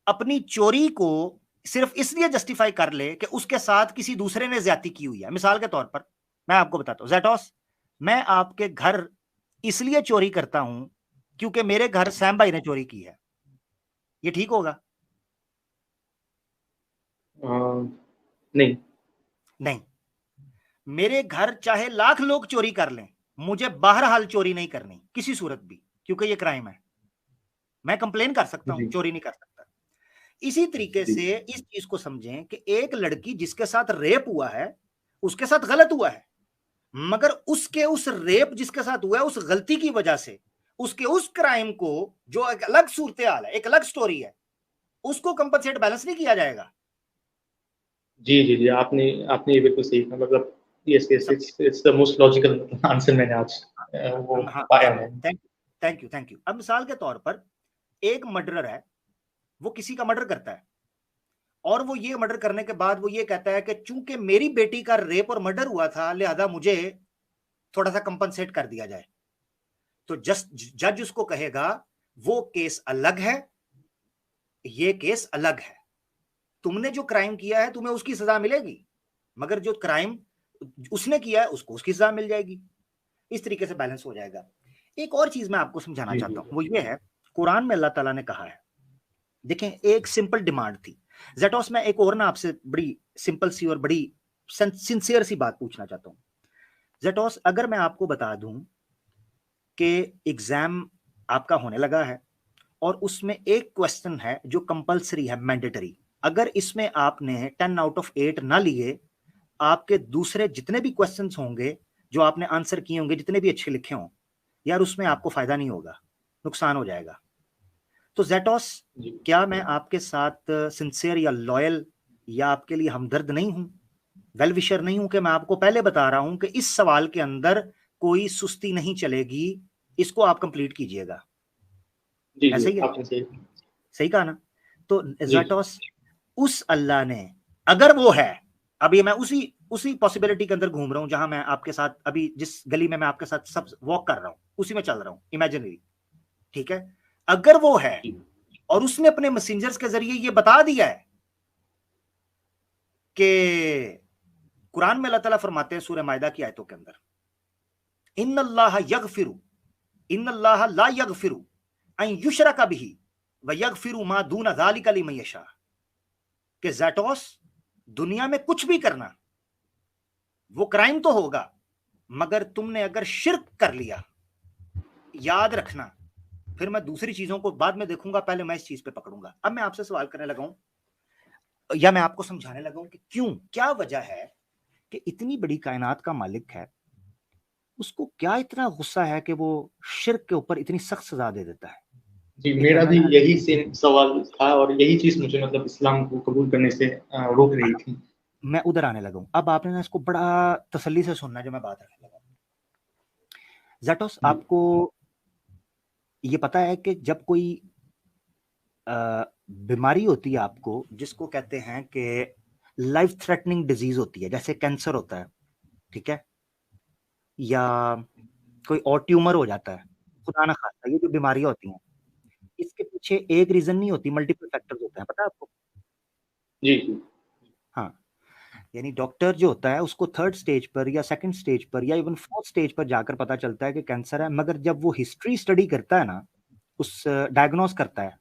अपनी चोरी को सिर्फ इसलिए जस्टिफाई कर ले कि उसके साथ किसी दूसरे ने ज्यादती की हुई है। मिसाल के तौर पर मैं आपको बताता हूं, ज़ैटोस, मैं आपके घर इसलिए चोरी करता हूं क्योंकि मेरे घर सैम भाई ने चोरी की है, ये ठीक होगा? नहीं। नहीं। मेरे घर चाहे लाख लोग चोरी कर लें, मुझे बहरहाल चोरी नहीं करनी किसी सूरत भी, क्योंकि ये क्राइम है। मैं कंप्लेन कर सकता हूं, चोरी नहीं कर सकता। इसी तरीके से इस चीज को समझें कि एक लड़की जिसके साथ रेप हुआ है, उसके साथ गलत हुआ है, मगर उसके उस रेप जिसके साथ हुआ है, उस गलती की वजह से उसके उस क्राइम को, जो एक अलग सूरत हाल है, एक अलग स्टोरी है, उसको कंपनसेट बैलेंस नहीं किया जाएगा। जी जी जी, आपने आपने ये बिल्कुल सही कहा, मतलब yes yes, it's the most logical answer मैंने आज वो हाँ, पाया है। Thank you, thank you. अब मिसाल के तौर पर एक मर्डरर है, वो किसी का मर्डर करता है, और वो ये मर्डर करने के बाद वो ये कहता है कि चूंकि मेरी बेटी का रेप और मर्डर हुआ था, लिहाजा मुझे थोड़ा सा कंपनसेट कर दिया जाए। तो जज उसको कहेगा वो केस अलग है, ये केस अलग है, तुमने जो क्राइम किया है तुम्हें उसकी सजा मिलेगी, मगर जो क्राइम उसने किया है उसको उसकी सजा मिल जाएगी। इस तरीके से बैलेंस हो जाएगा। एक और चीज मैं आपको समझाना जी चाहता जी हूं, वो ये है, कुरान में अल्लाह ताला ने कहा है, देखें, एक सिंपल डिमांड थी। ज़ैटोस, मैं एक और ना आपसे बड़ी सिंपल सी और बड़ी सिंसियर सी बात पूछना चाहता हूं। ज़ैटोस, अगर मैं आपको बता दूं कि एग्जाम आपका होने लगा है और उसमें एक क्वेश्चन है जो कंपलसरी है, मैंडेटरी, अगर इसमें आपने 10 आउट ऑफ 8 ना लिए, आपके दूसरे जितने भी क्वेश्चंस होंगे जो आपने आंसर किए होंगे, जितने भी अच्छे लिखे हों, यार उसमें आपको फायदा नहीं होगा, नुकसान हो जाएगा। तो ज़ैटोस, क्या मैं आपके साथ सिंसियर या लॉयल या आपके लिए हमदर्द नहीं हूं, वेल विशर नहीं हूं, कि मैं आपको पहले बता रहा हूं कि इस सवाल के अंदर कोई सुस्ती नहीं चलेगी, इसको आप कंप्लीट कीजिएगा। जी ऐसा जी, ही है, आपने सही सही कहा ना? तो जी ज़ैटोस, उस अल्लाह ने, अगर वो है, अभी मैं उसी उसी पॉसिबिलिटी के अंदर घूम रहा हूं जहां मैं आपके साथ अभी जिस गली में मैं आपके साथ सब वॉक कर रहा हूं, उसी में चल रहा हूं, इमेजिनरी, ठीक है, अगर वो है जी और उसने अपने मैसेंजर्स के जरिए ये बता दिया है कि कुरान में अल्लाह ताला फरमाते हैं सूरह मायदा की आयतों के अंदर, इन्नल्लाह यगफिरु, इन्नल्लाह ला यगफिरु अन युशरका बिही व यगफिरु मा दूना ज़ालिका लिमन यशा, कि ज़ैटोस, दुनिया में कुछ भी करना वो क्राइम तो होगा, मगर तुमने अगर शिर्क कर लिया, याद रखना फिर मैं दूसरी चीजों को बाद में देखूंगा, पहले मैं इस चीज पे पकड़ूंगा। अब मैं आपसे सवाल करने लगा हूं, या मैं आपको समझाने लगा हूं कि क्यों, क्या वजह है कि इतनी बड़ी कायनात का मालिक है, उसको क्या इतना गुस्सा है कि वो शिर्क के ऊपर इतनी सख्त सजा दे देता है। जी, एक मेरा भी एनालॉजी, यही सेम सवाल था और यही चीज मुझे मतलब इस्लाम को कबूल करने से रोक रही थी। मैं उधर आने लगा हूं। अब आपने ना इसको बड़ा तसल्ली से सुनना जो मैं बात रखने लगा हूं। ज़ैटोस, आपको ये पता है कि जब कोई बीमारी होती है आपको, जिसको कहते हैं कि लाइफ थ्रेटनिंग डिजीज होती है, जैसे कैंसर होता है, ठीक है, या कोई और ट्यूमर हो जाता है, खुदा ना खास्ता, ये जो बीमारियां होती हैं, इसके पीछे एक रीजन नहीं होती, मल्टीपल फैक्टर्स होते हैं, पता है आपको? जी जी। हाँ, यानी डॉक्टर जो होता है उसको थर्ड स्टेज पर या सेकंड स्टेज पर या इवन फोर्थ स्टेज पर जाकर पता चलता है कि कैंसर है, मगर जब वो हिस्ट्री स्टडी करता है ना, उस डायग्नोस करता है,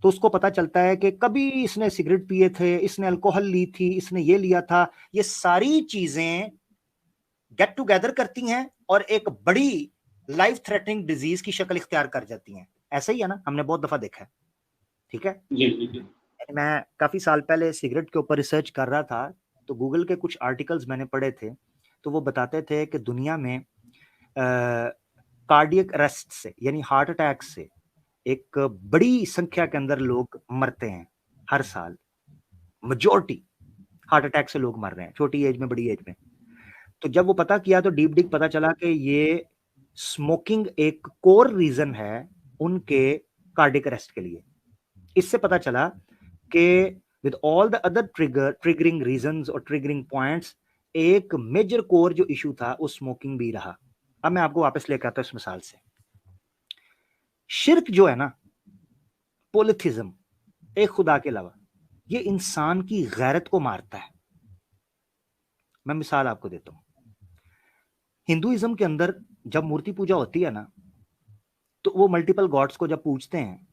तो उसको पता चलता है कि कभी इसने सिगरेट पिए थे, इसने अल्कोहल ली थी, इसने ये लिया था। ये सारी चीजें गेट टुगेदर करती हैं और एक बड़ी लाइफ थ्रेटनिंग डिजीज की शक्ल इख्तियार कर जाती हैं। ऐसा ही है ना, हमने बहुत दफा देखा है, ठीक है। जी जी जी। मैं काफी साल पहले सिगरेट के ऊपर रिसर्च कर रहा था, तो गूगल के कुछ आर्टिकल्स मैंने पढ़े थे, तो वो बताते थे कि दुनिया में कार्डियक अरेस्ट से, यानी हार्ट अटैक से, एक बड़ी संख्या के अंदर लोग मरते हैं हर साल। मेजोरिटी हार्ट अटैक से लोग मर रहे हैं, छोटी एज में, बड़ी एज में। तो जब वो पता किया तो डीप डीप पता चला कि ये स्मोकिंग एक कोर रीजन है उनके कार्डियक अरेस्ट के लिए। इससे पता चला कि with all the other triggering reasons और ट्रिगरिंग पॉइंट्स, एक मेजर कोर जो इशू था वो स्मोकिंग भी रहा। अब मैं आपको वापस लेकर आता हूं इस मिसाल से। शिर्क जो है ना, पोलिथिज्म, एक खुदा के अलावा, ये इंसान की गैरत को मारता है। मैं मिसाल आपको देता हूं। हिंदुइज्म के अंदर जब मूर्ति पूजा होती है ना, तो वो मल्टीपल गॉड्स को जब पूजते हैं,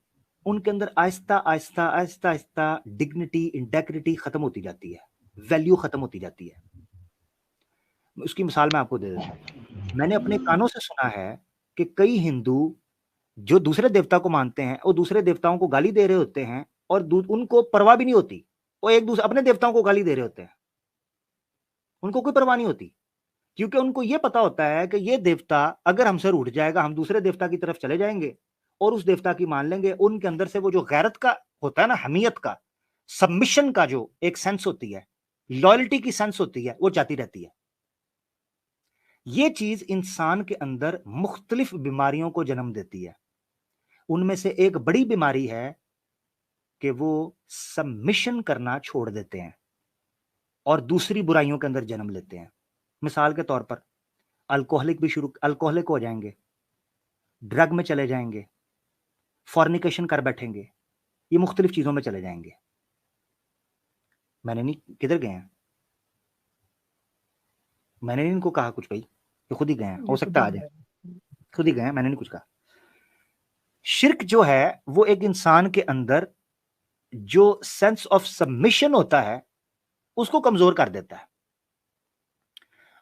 उनके अंदर आहिस्ता आहिस्ता आहिस्ता आहिस्ता डिग्निटी, इंटेग्रिटी खत्म होती जाती है, वैल्यू खत्म होती जाती है। उसकी मिसाल मैं आपको दे देता हूं। मैंने अपने कानों से सुना है कि कई हिंदू जो दूसरे देवता को मानते हैं, वो दूसरे देवताओं को गाली दे रहे होते हैं, और उनको परवाह भी नहीं होती, वो एक दूसरे अपने देवताओं को गाली दे रहे होते हैं, उनको कोई परवाह नहीं होती, क्योंकि उनको यह पता होता है कि ये देवता अगर हमसे रूठ जाएगा, हम दूसरे देवता की तरफ चले जाएंगे और उस देवता की मान लेंगे। उनके अंदर से वो जो गैरत का होता है ना, हमीयत का, सबमिशन का जो एक सेंस होती है, लॉयल्टी की सेंस होती है, वो जाती रहती है। ये चीज इंसान के अंदर मुख्तलिफ बीमारियों को जन्म देती है। उनमें से एक बड़ी बीमारी है कि वो सबमिशन करना छोड़ देते हैं और दूसरी बुराइयों के अंदर जन्म लेते हैं। मिसाल के तौर पर अल्कोहलिक हो जाएंगे, ड्रग में चले जाएंगे, फॉर्निकेशन कर बैठेंगे, ये मुख्तलिफ चीजों में चले जाएंगे। मैंने नहीं, किधर गए हैं? मैंने नहीं इनको कहा कुछ भाई, ये खुद ही गए हैं, हो सकता है आ जाए, खुद ही गए हैं, मैंने नहीं कुछ कहा। शिर्क जो है वो एक इंसान के अंदर जो सेंस ऑफ सबमिशन होता है उसको कमजोर कर देता है।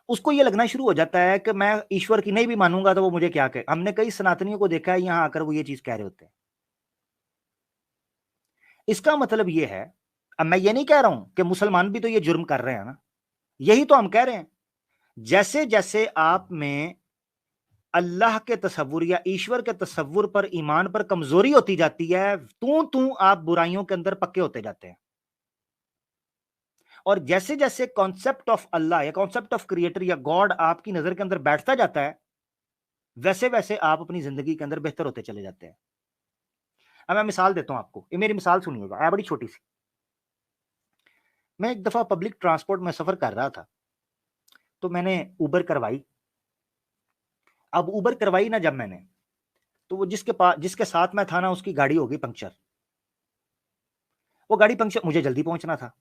उसको ये लगना शुरू हो जाता है कि मैं ईश्वर की नहीं भी मानूंगा तो वो मुझे क्या कहे। हमने कई सनातनियों को देखा है यहां आकर वो ये चीज कह रहे होते हैं। इसका मतलब ये है, अब मैं ये नहीं कह रहा हूं कि मुसलमान भी तो ये जुर्म कर रहे हैं ना, यही तो हम कह रहे हैं। जैसे जैसे आप में अल्लाह के तसव्वुर या ईश्वर के तसव्वुर पर, ईमान पर कमजोरी होती जाती है, तू आप बुराइयों के अंदर पक्के होते जाते हैं। और जैसे जैसे कॉन्सेप्ट ऑफ अल्लाह या कॉन्सेप्ट ऑफ क्रिएटर या गॉड आपकी नजर के अंदर बैठता जाता है, वैसे वैसे आप अपनी जिंदगी के अंदर बेहतर होते चले जाते हैं। अब मैं मिसाल देता हूं आपको, ये मेरी मिसाल सुनिएगा, है बड़ी छोटी सी। मैं एक दफा पब्लिक ट्रांसपोर्ट में सफर कर रहा था, तो मैंने उबर करवाई। अब उबर करवाई ना जब मैंने, तो वो जिसके साथ मैं था ना, उसकी गाड़ी हो गई पंक्चर। वो गाड़ी पंक्चर, मुझे जल्दी पहुंचना था,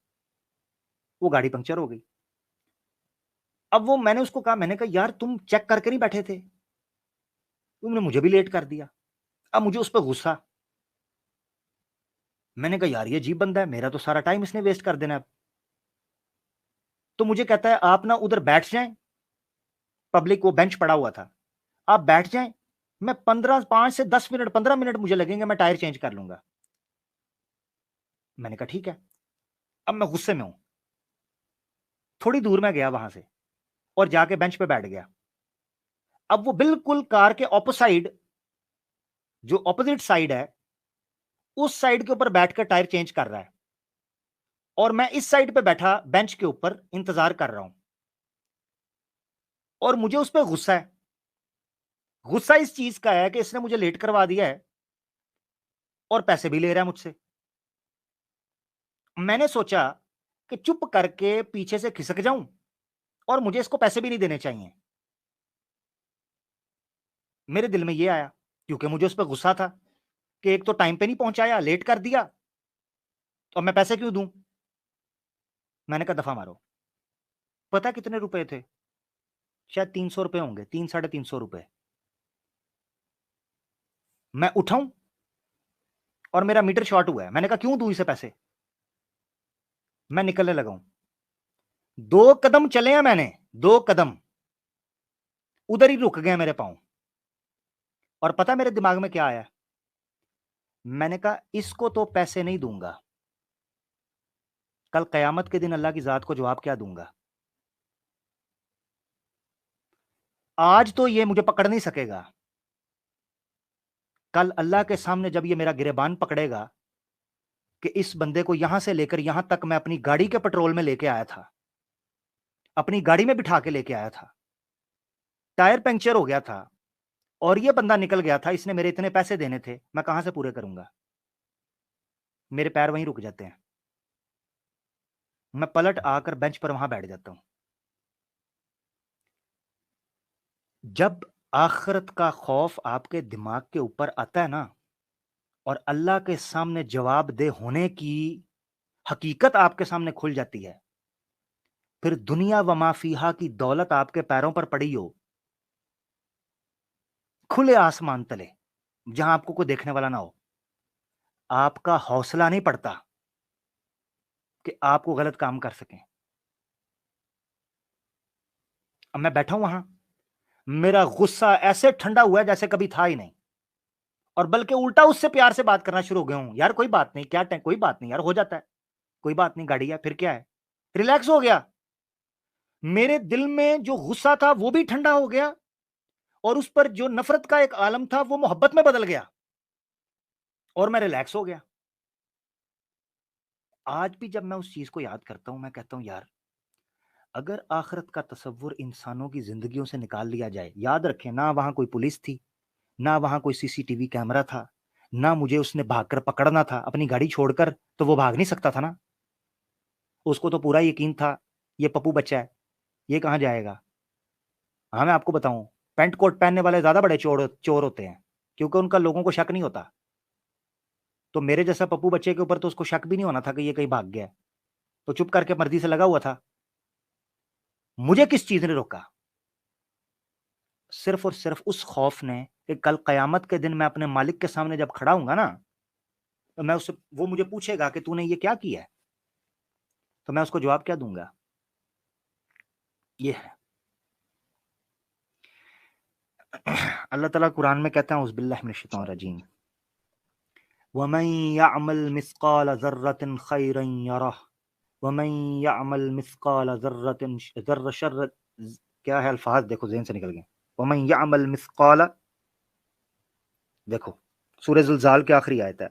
वो गाड़ी पंक्चर हो गई। अब वो मैंने उसको कहा, मैंने कहा यार तुम चेक करके नहीं बैठे थे, तुमने मुझे भी लेट कर दिया। अब मुझे उस पर गुस्सा। मैंने कहा यार ये अजीब बंदा है, मेरा तो सारा टाइम इसने वेस्ट कर देना अब। तो मुझे कहता है आप ना उधर बैठ जाएं, पब्लिक वो बेंच पड़ा हुआ था, आप बैठ जाएं, मैं 5 से 10 मिनट 15 मिनट मुझे लगेंगे, मैं टायर चेंज कर लूंगा। मैंने कहा ठीक है। अब मैं गुस्से में हूं। थोड़ी दूर मैं गया वहां से और जाके बेंच पे बैठ गया। अब वो बिल्कुल कार के ऑपोसाइड, जो ऑपोजिट साइड है, उस साइड के ऊपर बैठकर टायर चेंज कर रहा है और मैं इस साइड पे बैठा बेंच के ऊपर इंतजार कर रहा हूं। और मुझे उस पर गुस्सा है। गुस्सा इस चीज का है कि इसने मुझे लेट करवा दिया है और पैसे भी ले रहा है मुझसे। मैंने सोचा कि चुप करके पीछे से खिसक जाऊं और मुझे इसको पैसे भी नहीं देने चाहिए। मेरे दिल में यह आया, क्योंकि मुझे उस पर गुस्सा था कि एक तो टाइम पे नहीं पहुंचाया, लेट कर दिया, तो मैं पैसे क्यों दूं। मैंने कहा दफा मारो। पता कितने रुपए थे? शायद 300 रुपए होंगे, 300-350 रुपए। मैं उठाऊं और मेरा मीटर शॉर्ट हुआ है। मैंने कहा क्यों दूं इसे पैसे। मैं निकलने लगा हूं। 2 कदम चले हैं मैंने, 2 कदम, उधर ही रुक गए मेरे पांव। और पता मेरे दिमाग में क्या आया? मैंने कहा इसको तो पैसे नहीं दूंगा, कल कयामत के दिन अल्लाह की जात को जवाब क्या दूंगा। आज तो ये मुझे पकड़ नहीं सकेगा, कल अल्लाह के सामने जब ये मेरा गिरेबान पकड़ेगा कि इस बंदे को यहां से लेकर यहां तक मैं अपनी गाड़ी के पेट्रोल में लेके आया था, अपनी गाड़ी में बिठा के लेके आया था, टायर पंक्चर हो गया था और ये बंदा निकल गया था, इसने मेरे इतने पैसे देने थे, मैं कहां से पूरे करूंगा। मेरे पैर वहीं रुक जाते हैं। मैं पलट आकर बेंच पर वहां बैठ जाता हूं। जब आखिरत का खौफ आपके दिमाग के ऊपर आता है ना, और अल्लाह के सामने जवाबदेह होने की हकीकत आपके सामने खुल जाती है, फिर दुनिया व माफीहा की दौलत आपके पैरों पर पड़ी हो, खुले आसमान तले, जहां आपको कोई देखने वाला ना हो, आपका हौसला नहीं पड़ता कि आपको गलत काम कर सकें। अब मैं बैठा हूं वहां, मेरा गुस्सा ऐसे ठंडा हुआ है जैसे कभी था ही नहीं, और बल्कि उल्टा उससे प्यार से बात करना शुरू हो गया हूं। यार कोई बात नहीं, क्या कोई बात नहीं यार, हो जाता है, कोई बात नहीं, गाड़ी है, फिर क्या है, रिलैक्स हो गया। मेरे दिल में जो गुस्सा था वो भी ठंडा हो गया और उस पर जो नफरत का एक आलम था वो मोहब्बत में बदल गया और मैं रिलैक्स हो गया। आज भी जब मैं उस चीज को याद करता हूं, मैं कहता हूं यार, अगर आखिरत का तसव्वुर इंसानों की जिंदगियों से निकाल लिया जाए, याद रखें ना वहां कोई पुलिस थी, ना वहां कोई सीसीटीवी कैमरा था, ना मुझे उसने भागकर पकड़ना था अपनी गाड़ी छोड़कर, तो वो भाग नहीं सकता था ना। उसको तो पूरा यकीन था ये पप्पू बच्चा है, ये कहां जाएगा। हाँ मैं आपको बताऊं, पैंट कोट पहनने वाले ज्यादा बड़े चोर चोर होते हैं, क्योंकि उनका लोगों को शक नहीं होता। तो मेरे जैसा पप्पू बच्चे के ऊपर तो उसको शक भी नहीं होना था कि ये कहीं भाग गया है, तो चुप करके मर्जी से लगा हुआ था। मुझे किस चीज ने रोका? सिर्फ और सिर्फ उस खौफ ने कि कल कयामत के दिन मैं अपने मालिक के सामने जब खड़ा हूंगा ना, तो मैं उससे, वो मुझे पूछेगा कि तूने ये क्या किया है, तो मैं उसको जवाब क्या दूंगा। ये है। अल्लाह ताला कुरान में कहता है उज़्बिल्लाहि मिनश शैतानिर रजीम, वमन यअमल मिस्काल ज़र्रतिन खैरन यरह वमन यअमल मिस्काल ज़र्रतिन ज़र्र शर्र, क्या है अल्फाज देखो ज़हन से निकल गए। वमन यअमल मिस्काल, देखो सूरह ज़ुलज़ाल की आखिरी आयत है,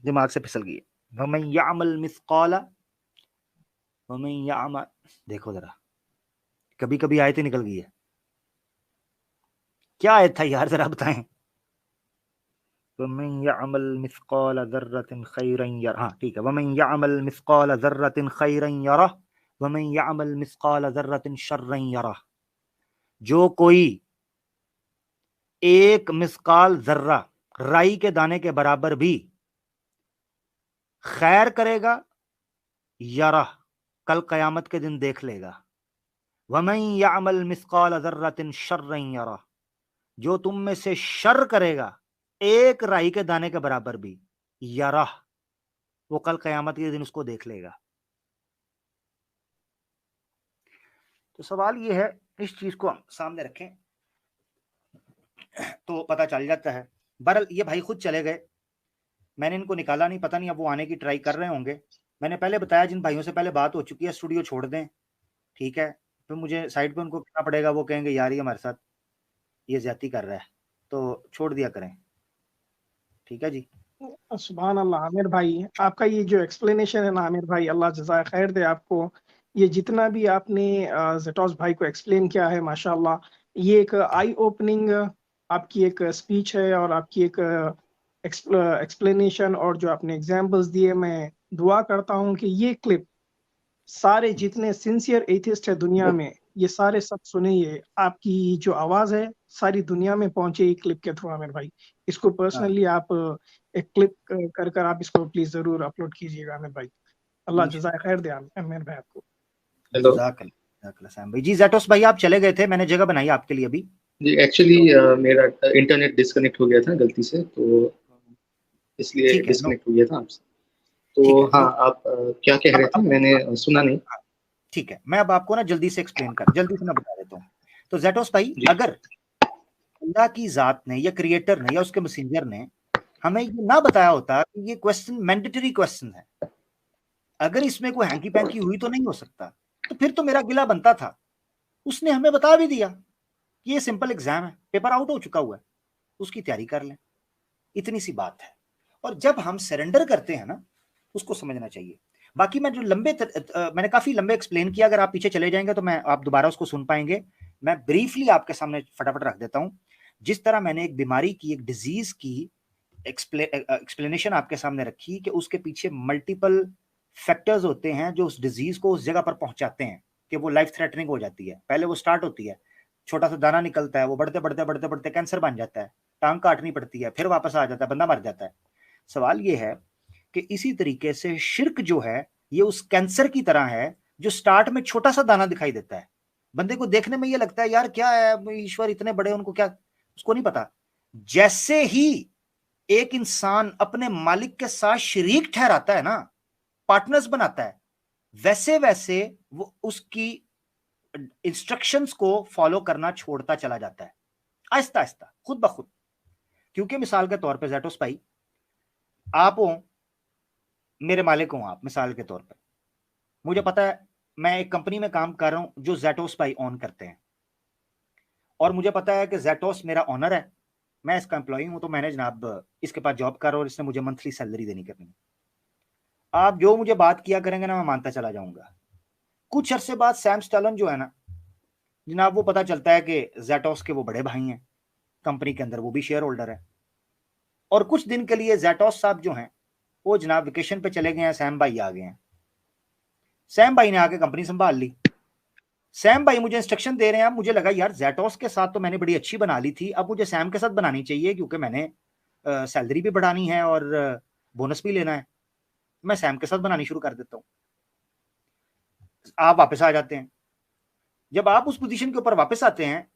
दिमाग से फिसल गई है। वमन यअमल मिस्काल, वमन यअमल, देखो जरा, कभी कभी आयतें निकल गई है। क्या आयत था यार, जरा बताएं। वमन यअमल मिस्काल ज़र्रतिन खैरन यरह, हाँ ठीक है, वमन यअमल मिस्काल ज़र्रतिन खैरन यरह वमन यअमल मिस्काल ज़र्रतिन शर्रन यरह। जो कोई एक मिस्काल जर्रा, राई के दाने के बराबर भी खैर करेगा, यरह, कल कयामत के दिन देख लेगा। वमन यअमल मिस्काल ज़र्रतिन शर्रन यरह, जो तुम में से शर करेगा एक राई के दाने के बराबर भी, यरह, वो कल कयामत के दिन उसको देख लेगा। तो सवाल ये है, इस चीज को हम सामने रखें तो पता चल जाता है। बहरहाल ये भाई खुद चले गए, मैंने इनको निकाला नहीं, पता नहीं अब वो आने की ट्राई कर रहे होंगे। मैंने पहले बताया जिन भाइयों से पहले बात हो चुकी है स्टूडियो छोड़ दें, ठीक है, फिर मुझे साइड पे उनको कहना पड़ेगा, वो कहेंगे यार ये हमारे साथ ये ज्यादती कर रहा है, तो छोड़ दिया करें। ठीक है जी। सुभान अल्लाह आमिर भाई, आपका ये जो एक्सप्लेनेशन है ना आमिर भाई, अल्लाह जज़ाए खैर दे आपको। ये जितना भी आपने ज़ेटोस भाई को एक्सप्लेन किया है माशाल्लाह, ये एक आई ओपनिंग आपकी एक स्पीच है और आपकी एक एक्सप्लेनेशन और जो आपने एग्जांपल्स दिए, मैं दुआ करता हूँ कि ये क्लिप सारे जितने सिंसियर एथिस्ट है दुनिया में, ये सारे सब सुने, ये आपकी जो आवाज है सारी दुनिया में पहुंचे ये क्लिप के थ्रू आमिर भाई। इसको पर्सनली आप एक क्लिप कर कर आप इसको प्लीज जरूर अपलोड कीजिएगा आमिर भाई। अल्लाह जज़ाए खैर दे आमिर भाई आपको। हेलो सैम भाई जी, ज़ेटोस भाई आप चले गए थे, मैंने जगह बनाई आपके लिए अभी। जी, एक्चुअली मेरा इंटरनेट डिस्कनेक्ट हो गया था गलती से, तो इसलिए ठीक है, डिस्कनेक्ट हो गया था आपसे। तो ठीक है, हाँ, आप क्या कह रहे थे, मैंने सुना नहीं। ठीक है, मैं अब आपको ना जल्दी से जल्दी से मैं बता देता हूँ। तो ज़ेटोस भाई, अगर अल्लाह की जात ने या क्रिएटर ने या उसके मैसेंजर ने हमें ये ना बताया होता कि ये क्वेश्चन मैंडेटरी क्वेश्चन है, अगर इसमें कोई हैंकी पैंकी हुई तो नहीं हो सकता, तो फिर तो मेरा गिला बनता था। उसने हमें बता भी दिया कि ये सिंपल एग्जाम है, पेपर आउट हो चुका हुआ है, उसकी तैयारी कर लें, इतनी सी बात है। और जब हम सरेंडर करते हैं ना, उसको समझना चाहिए। बाकी मैं जो मैंने काफी लंबे एक्सप्लेन किया, अगर आप पीछे चले जाएंगे तो मैं आप दोबारा उसको सुन पाएंगे। मैं ब्रीफली आपके सामने फटाफट रख देता हूं। जिस तरह मैंने एक बीमारी की, एक डिजीज की एक्सप्लेनेशन आपके सामने रखी कि उसके पीछे मल्टीपल फैक्टर्स होते हैं जो उस डिजीज को उस जगह पर पहुंचाते हैं कि वो लाइफ थ्रेटनिंग हो जाती है। पहले वो स्टार्ट होती है, छोटा सा दाना निकलता है, वो बढ़ते बढ़ते बढ़ते बढ़ते कैंसर बन जाता है, टांग काटनी पड़ती है, फिर वापस आ जाता है, बंदा मर जाता है। सवाल ये है कि इसी तरीके से शिर्क जो है ये उस कैंसर की तरह है जो स्टार्ट में छोटा सा दाना दिखाई देता है, बंदे को देखने में ये लगता है यार क्या है, ईश्वर इतने बड़े, उनको क्या, उसको नहीं पता। जैसे ही एक इंसान अपने मालिक के साथ शरीक ठहराता है ना, पार्टनर्स बनाता है, वैसे वैसे वो उसकी इंस्ट्रक्शंस को फॉलो करना छोड़ता चला जाता है, आहिस्ता आहिस्ता, खुद ब खुद। क्योंकि मिसाल के तौर पे ज़ेटोस भाई, आप हो, मेरे मालिक हो आप, मिसाल के तौर पे मुझे पता है मैं एक कंपनी में काम कर रहा हूं जो ज़ेटोस भाई ऑन करते हैं, और मुझे पता है कि ज़ेटोस मेरा ऑनर है, मैं इसका एम्प्लॉय हूं, तो मैंने जनाब इसके पास जॉब कर रहा हूं और इसने मुझे मंथली सैलरी देनी करनी। आप जो मुझे बात किया करेंगे ना, मैं मानता चला जाऊंगा। कुछ अरसे बाद सैम स्टैलन जो है ना जनाब, वो पता चलता है कि ज़ेटोस के वो बड़े भाई हैं, कंपनी के अंदर वो भी शेयर होल्डर है, और कुछ दिन के लिए ज़ेटोस साहब जो हैं वो जनाब वेकेशन पे चले गए हैं, सैम भाई आ गए हैं। सैम भाई ने आके कंपनी संभाल ली। सैम भाई मुझे इंस्ट्रक्शन दे रहे हैं, मुझे लगा यार ज़ेटोस के साथ तो मैंने बड़ी अच्छी बना ली थी, अब मुझे सैम के साथ बनानी चाहिए क्योंकि मैंने सैलरी भी बढ़ानी है और बोनस भी लेना है, मैं सैम के साथ बनानी शुरू कर देता हूँ। आप वापस आ जाते हैं। जब आप उस पोजीशन के ऊपर वापस आते हैं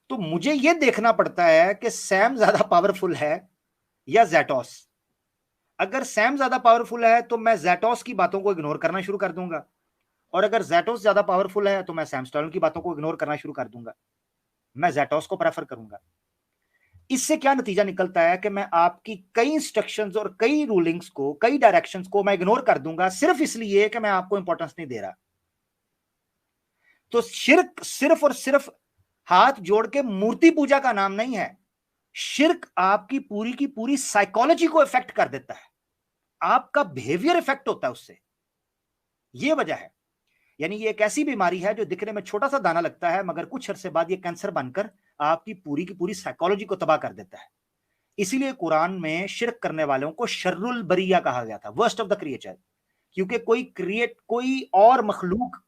तो मुझे यह देखना पड़ता है कि सैम ज्यादा पावरफुल है या ज़ेटोस। अगर सैम ज्यादा पावरफुल है तो मैं ज़ेटोस की बातों को इग्नोर करना शुरू कर दूंगा, और अगर ज़ेटोस ज्यादा पावरफुल है तो मैं सैम स्टर्न की बातों को इग्नोर करना शुरू कर दूंगा, मैं ज़ेटोस को प्रेफर करूंगा। इससे क्या नतीजा निकलता है कि मैं आपकी कई इंस्ट्रक्शंस और कई रूलिंग्स को, कई डायरेक्शंस को मैं इग्नोर कर दूंगा सिर्फ इसलिए कि मैं आपको इंपॉर्टेंस नहीं दे रहा। तो शिर्क सिर्फ और सिर्फ हाथ जोड़ के मूर्ति पूजा का नाम नहीं है, शिर्क आपकी पूरी की पूरी साइकोलॉजी को इफेक्ट कर देता है, आपका बिहेवियर इफेक्ट होता है उससे। यह वजह है, यानी ये एक ऐसी बीमारी है जो दिखने में छोटा सा दाना लगता है मगर कुछ अरसे बाद ये कैंसर बनकर आपकी पूरी की पूरी साइकोलॉजी को तबाह कर देता है। इसीलिए कुरान में शिर्क करने वालों को शर्रुल बरिया कहा गया था, वर्स्ट ऑफ द क्रिएचर, क्योंकि कोई और मखलूक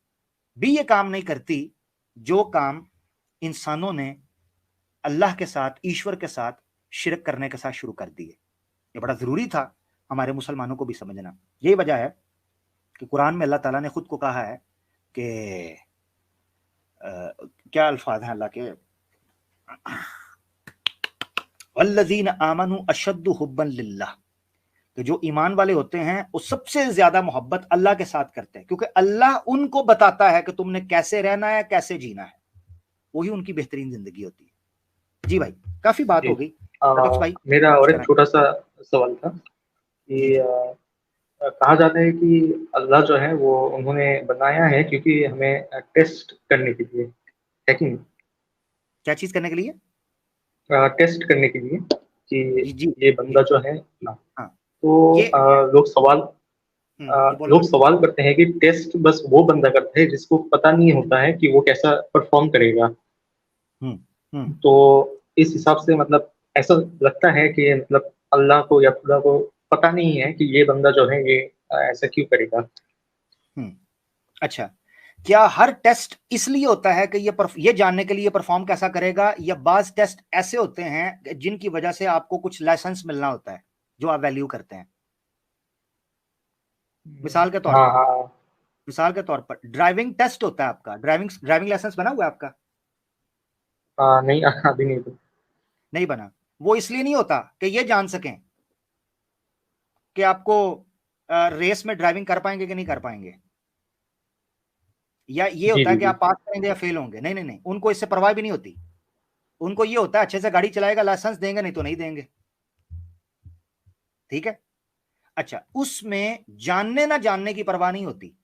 भी ये काम नहीं करती जो काम इंसानों ने अल्लाह के साथ, ईश्वर के साथ शिरक करने के साथ शुरू कर दिए। ये बड़ा जरूरी था हमारे मुसलमानों को भी समझना। यही वजह है कि कुरान में अल्लाह ताला ने खुद को कहा है कि क्या अल्फाज हैं अल्लाह के, वल्लज़ीन आमनू अशद्दु हुब्बन लिल्लाह, कि जो ईमान वाले होते हैं वो सबसे ज्यादा मोहब्बत अल्लाह के साथ करते हैं, क्योंकि अल्लाह उनको बताता है कि तुमने कैसे रहना है, कैसे जीना है, वही उनकी बेहतरीन जिंदगी होती है। जी भाई, काफी बात जी। हो गई। अपेक्स भाई मेरा और कुछ एक कहना? छोटा सा सवाल था जी कि जी कहा जाता है कि अल्लाह जो है वो उन्होंने बनाया है क्योंकि हमें टेस्ट करने के लिए, है कि नहीं? क्या चीज करने के लिए? टेस्ट करने के लिए कि जी जी ये जी बंदा जो है ना, हाँ, तो ये लोग सवाल ये बोलो। करते हैं कि टेस्ट बस वो बंदा करता है जिसको पता नहीं होता है कि वो कैसा परफॉर्म करेगा। हम्म हम्म तो इस हिसाब से मतलब ऐसा लगता है कि मतलब अल्लाह को या खुदा को पता नहीं है कि ये बंदा जो है ये ऐसा क्यों करेगा। अच्छा, क्या हर टेस्ट इसलिए होता है कि ये जानने के लिए परफॉर्म कैसा करेगा, या बाज टेस्ट ऐसे होते हैं जिनकी वजह से आपको कुछ लाइसेंस मिलना होता है जो आप वैल्यू करते हैं? मिसाल के तौर हाँ पर, हाँ। मिसाल के तौर पर ड्राइविंग टेस्ट होता है आपका, ड्राइविंग ड्राइविंग लाइसेंस बना हुआ है आपका? नहीं अभी नहीं तो। नहीं बना। वो इसलिए नहीं होता कि ये जान सकें कि आपको रेस में ड्राइविंग कर पाएंगे कि नहीं कर पाएंगे, या ये जी होता है जी कि जी। आप पास करेंगे या फेल होंगे। नहीं नहीं नहीं, उनको इससे परवाह भी नहीं होती। उनको ये होता है अच्छे से गाड़ी चलाएगा, लाइसेंस देंगे, नहीं तो नहीं देंगे। ठीक है। अच्छा, उसमें जानने ना जानने की परवाह नहीं होती।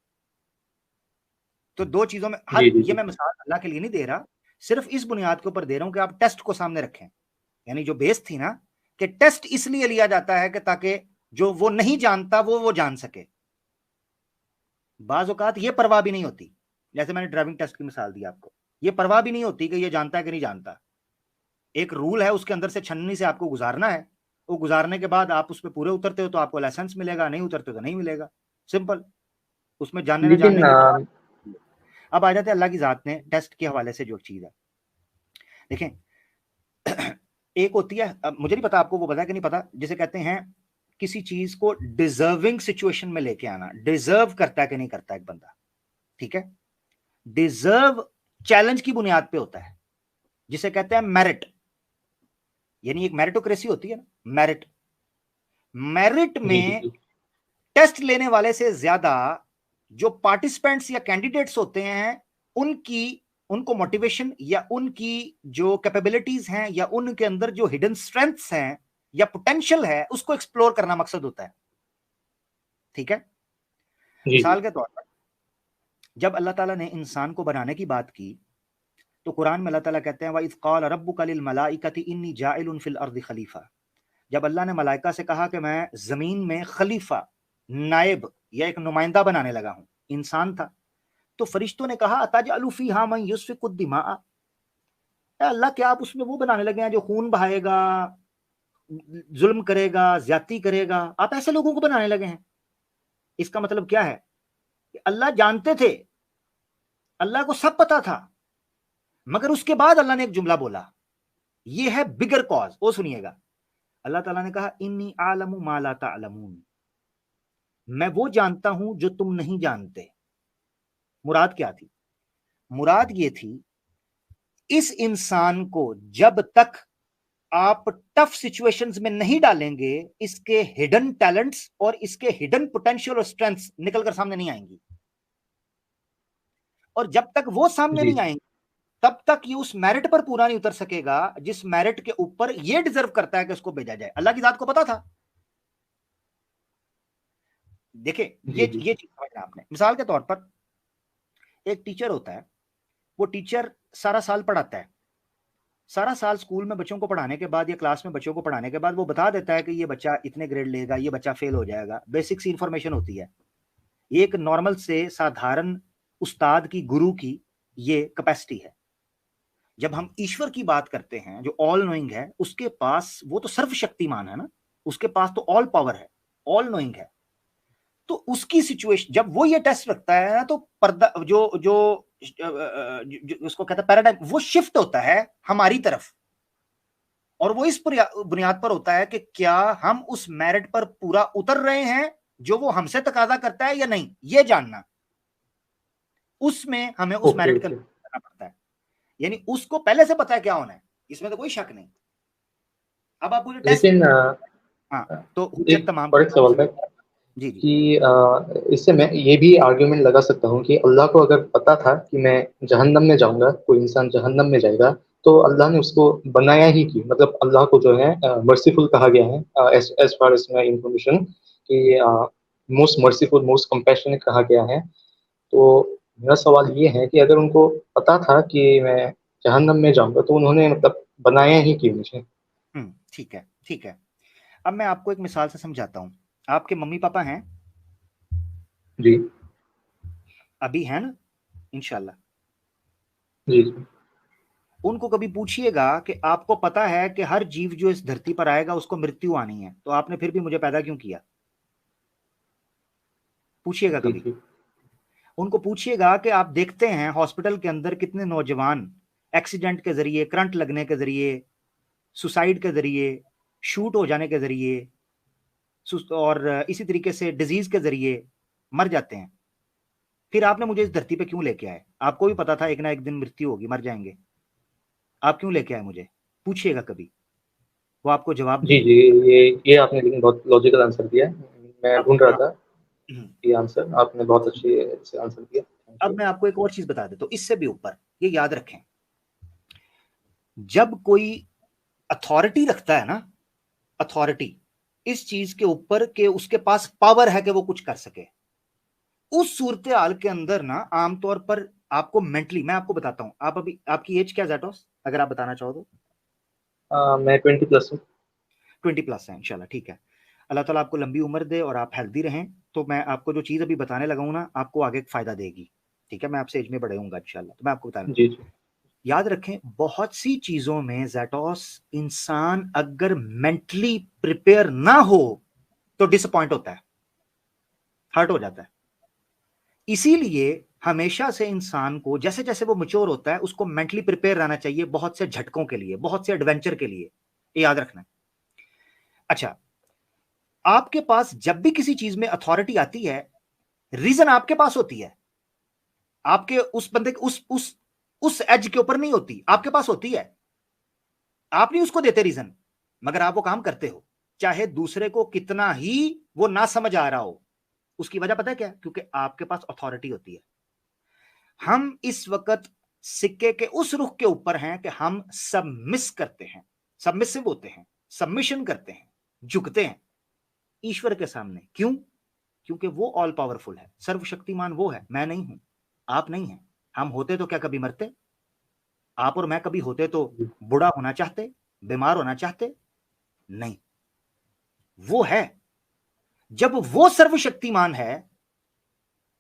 तो दो चीजों में जी हर, जी ये जी। मैं मिसाल अल्लाह के लिए नहीं दे रहा, सिर्फ इस बुनियाद के ऊपर दे रहा हूं कि आप टेस्ट को सामने रखें। यानी जो बेस थी ना, कि टेस्ट इसलिए लिया जाता है कि ताकि जो वो नहीं जानता वो जान सके। बाज औकात ये परवाह भी नहीं होती, जैसे मैंने ड्राइविंग टेस्ट की मिसाल दी आपको, ये परवाह भी नहीं होती कि ये जानता है कि नहीं जानता। एक रूल है, उसके अंदर से छन्नी से आपको गुजारना है। वो गुजारने के बाद आप उस पर पूरे उतरते हो तो आपको लाइसेंस मिलेगा, नहीं उतरते तो नहीं मिलेगा। सिंपल। उसमें जानने ना लेकिन जानने की परवाह। अब आ जाते हैं अल्लाह की जात ने टेस्ट के हवाले से जो चीज है। देखें, एक होती है, अब मुझे नहीं पता आपको वो पता है कि नहीं पता, जिसे कहते हैं किसी चीज को डिजर्विंग सिचुएशन में लेके आना। डिजर्व करता है कि नहीं करता एक बंदा। ठीक है। डिजर्व चैलेंज की बुनियाद पे होता है, जिसे कहते हैं मेरिट। यानी एक मेरिटोक्रेसी होती है ना, मेरिट। मेरिट जी जी में जी। टेस्ट लेने वाले से ज्यादा जो पार्टिसिपेंट्स या कैंडिडेट्स होते हैं, उनकी उनको मोटिवेशन या उनकी जो कैपेबिलिटीज हैं या उनके अंदर जो हिडन स्ट्रेंथ्स हैं या पोटेंशियल है, उसको एक्सप्लोर करना मकसद होता है। ठीक है। जी जी। मिसाल के तौर पर, जब अल्लाह ताला ने इंसान को बनाने की बात की, तो कुरान में अल्लाह ताला कहते हैं वइज़ क़ाल रब्बुका लिल मलाइकति इन्नी जाइलुन फिल अर्दि खलीफा। जब अल्लाह ने मलाइका से कहा कि मैं जमीन में खलीफा, नायब या एक नुमाइंदा बनाने लगा हूं, इंसान था, तो फरिश्तों ने कहा अताजअलु फीहा मन युस्फिकु दिमाअ, अल्लाह क्या आप उसमें वो बनाने लगे हैं जो खून बहाएगा, जुल्म करेगा, ज्यादती करेगा? आप ऐसे लोगों को बनाने लगे हैं। इसका मतलब क्या है कि अल्लाह जानते थे, अल्लाह को सब पता था, मगर उसके बाद अल्लाह ने एक जुमला बोला, ये है बिगर कॉज। वो सुनिएगा, अल्लाह ताला ने कहा इन्नी आलमु मा ला तालमून, मैं वो जानता हूं जो तुम नहीं जानते। मुराद क्या थी? मुराद ये थी, इस इंसान को जब तक आप टफ सिचुएशंस में नहीं डालेंगे, इसके हिडन टैलेंट्स और इसके हिडन पोटेंशियल और स्ट्रेंथ्स निकलकर सामने नहीं आएंगी। और जब तक वो सामने जी नहीं आएंगे, तब तक ये उस मेरिट पर पूरा नहीं उतर सकेगा जिस मेरिट के ऊपर ये डिजर्व करता है कि उसको भेजा जाए। अल्लाह की जात को पता था। देखिए, जी जी। ये चीज समझना आपने। मिसाल के तौर पर, एक टीचर होता है, वो टीचर सारा साल पढ़ाता है, सारा साल स्कूल में बच्चों को पढ़ाने के बाद या क्लास में बच्चों को पढ़ाने के बाद वो बता देता है कि ये बच्चा इतने ग्रेड लेगा, ये बच्चा फेल हो जाएगा। बेसिक सी इंफॉर्मेशन होती है। एक नॉर्मल से साधारण उस्ताद की, गुरु की ये कैपेसिटी है। जब हम ईश्वर की बात करते हैं जो ऑल नोइंग है, उसके पास, वो तो सर्वशक्तिमान है ना, उसके पास तो ऑल पावर है, ऑल नोइंग है। तो उसकी सिचुएशन, जब वो ये टेस्ट रखता है ना, तो पर्दा जो जो उसको कहता है पैराडाइम, वो शिफ्ट होता है हमारी तरफ। और वो इस बुनियाद पर होता है कि क्या हम उस मेरिट पर पूरा उतर रहे हैं जो वो हमसे तकाजा करता है या नहीं, ये जानना। उसमें हमें उस ओके मेरिट का ओके। करना पड़ता है। यानी उसको पहले से पता है क्या होना है, इसमें तो कोई शक नहीं। अब आप मुझे टेस्ट, लेकिन हाँ, तो हुज्जत एक तमाम और एक करना सवाल था जरूरी है। जी जी कि इससे मैं ये भी आर्ग्यूमेंट लगा सकता हूँ कि अल्लाह को अगर पता था कि मैं जहन्नम में जाऊंगा, कोई इंसान जहन्नम में जाएगा, तो अल्लाह ने उसको बनाया ही क्यों? मतलब अल्लाह को जो है मर्सीफुल कहा गया है, as far as my information, कि मोस्ट मर्सीफुल, मोस्ट कंपैशनेट कहा गया है। तो मेरा सवाल ये है कि अगर उनको पता था कि मैं जहन्नम में जाऊंगा, तो उन्होंने मतलब बनाया ही क्यों मुझे? ठीक है, ठीक है। अब मैं आपको एक मिसाल से समझाता हूँ। आपके मम्मी पापा हैं? जी अभी हैं ना? इंशाल्लाह। जी जी उनको कभी पूछिएगा कि आपको पता है कि हर जीव जो इस धरती पर आएगा उसको मृत्यु आनी है, तो आपने फिर भी मुझे पैदा क्यों किया? पूछिएगा जी कभी। जी उनको पूछिएगा कि आप देखते हैं हॉस्पिटल के अंदर कितने नौजवान एक्सीडेंट के जरिए, करंट लगने के जरिए, सुसाइड के जरिए, शूट हो जाने के जरिए और इसी तरीके से डिजीज के जरिए मर जाते हैं। फिर आपने मुझे इस धरती पे क्यों लेके आए? आपको भी पता था एक ना एक दिन मृत्यु होगी, मर जाएंगे। आप क्यों लेके आए मुझे? पूछिएगा कभी, वो आपको जवाब जी देंगे। जी, ये आपने लेकिन बहुत लॉजिकल आंसर दिया है। मैं अब ढूंढ रहा हाँ, था ये आंसर, आपने बहुत अच्छे से आंसर दिया, थैंक अब यू। मैं आपको एक और चीज बता देता हूँ इससे भी ऊपर। ये याद रखें, जब कोई अथॉरिटी रखता है ना, अथॉरिटी इस चीज के ऊपर कि उसके पास पावर है कि वो कुछ कर सके, उस सूरत हाल के अंदर ना आमतौर पर आपको मेंटली, मैं आपको बताता हूं, आप अभी, आपकी एज क्या जैटोस, अगर आप बताना चाहो तो? मैं 20+ हूँ। 20+ है, इंशाल्लाह, ठीक है। अल्लाह ताला आपको लंबी उम्र दे और आप हेल्दी रहें। तो मैं आपको जो चीज़ अभी बताने लगा हूं ना, आपको आगे फायदा देगी। ठीक है, मैं आपसे एज में बड़े होऊंगा इंशाल्लाह, तो मैं आपको बता रहा हूं। जी जी याद रखें, बहुत सी चीजों में जैटोस, इंसान अगर मेंटली प्रिपेयर ना हो तो डिसअपॉइंट होता है, हर्ट हो जाता है। इसीलिए हमेशा से इंसान को जैसे जैसे वो मैच्योर होता है उसको मेंटली प्रिपेयर रहना चाहिए बहुत से झटकों के लिए, बहुत से एडवेंचर के लिए। ये याद रखना। अच्छा, आपके पास जब भी किसी चीज में अथॉरिटी आती है, रीजन आपके पास होती है, आपके उस बंदे उस एज के ऊपर नहीं होती, आपके पास होती है। आप नहीं उसको देते रीजन, मगर आप वो काम करते हो, चाहे दूसरे को कितना ही वो ना समझ आ रहा हो। उसकी वजह पता है क्या? क्योंकि आपके पास अथॉरिटी होती है। हम इस वक्त सिक्के के उस रुख के ऊपर हैं कि हम सबमिस करते हैं, सबमिसिव होते हैं, सबमिशन करते हैं, झुकते हैं ईश्वर के सामने। क्यों? क्योंकि वो ऑल पावरफुल है, सर्वशक्तिमान वो है, मैं नहीं हूं, आप नहीं हैं। हम होते तो क्या कभी मरते? आप और मैं कभी होते तो बूढ़ा होना चाहते, बीमार होना चाहते? नहीं, वो है। जब वो सर्वशक्तिमान है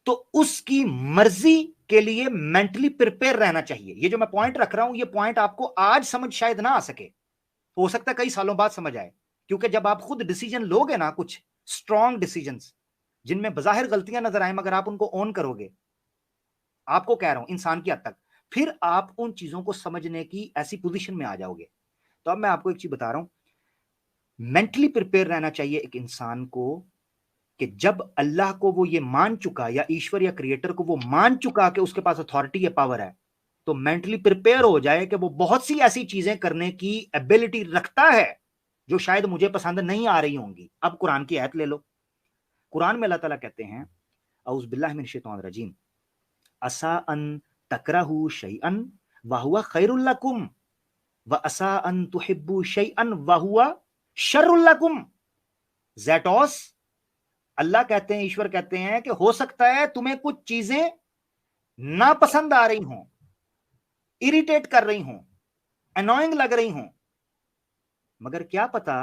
तो उसकी मर्जी के लिए मेंटली प्रिपेयर रहना चाहिए। ये जो मैं पॉइंट रख रहा हूं, ये पॉइंट आपको आज समझ शायद ना आ सके, हो सकता है कई सालों बाद समझ आए। क्योंकि जब आप खुद डिसीजन लोगे ना, कुछ स्ट्रॉन्ग डिसीजंस जिनमें बजाहिर गलतियां नजर आए मगर आप उनको ऑन करोगे, आपको कह रहा हूं इंसान की हद तक, फिर आप उन चीजों को समझने की ऐसी पोजीशन में आ जाओगे। तो अब मैं आपको एक चीज बता रहा हूं, मेंटली प्रिपेयर रहना चाहिए एक इंसान को कि जब अल्लाह को वो ये मान चुका, या ईश्वर या क्रिएटर को वो मान चुका कि उसके पास अथॉरिटी या पावर है, तो मेंटली प्रिपेयर हो जाए कि वो बहुत सी ऐसी चीजें करने की एबिलिटी रखता है जो शायद मुझे पसंद नहीं आ रही होंगी। अब कुरान की आयत ले लो। कुरान में अल्लाह ताला कहते हैं, औज़ु बिल्लाहि मिनश शैतानिर रजीम, असा अन तकरहू शैअन व हुवा खैरुल लकुम व असा अन तुहिब्बू शैअन व हुवा शर्रुल लकुम। ज़ैटोस, अल्लाह कहते हैं, ईश्वर कहते हैं कि हो सकता है तुम्हें कुछ चीजें नापसंद आ रही हों, इरिटेट कर रही हों, अनोइंग लग रही हों, मगर क्या पता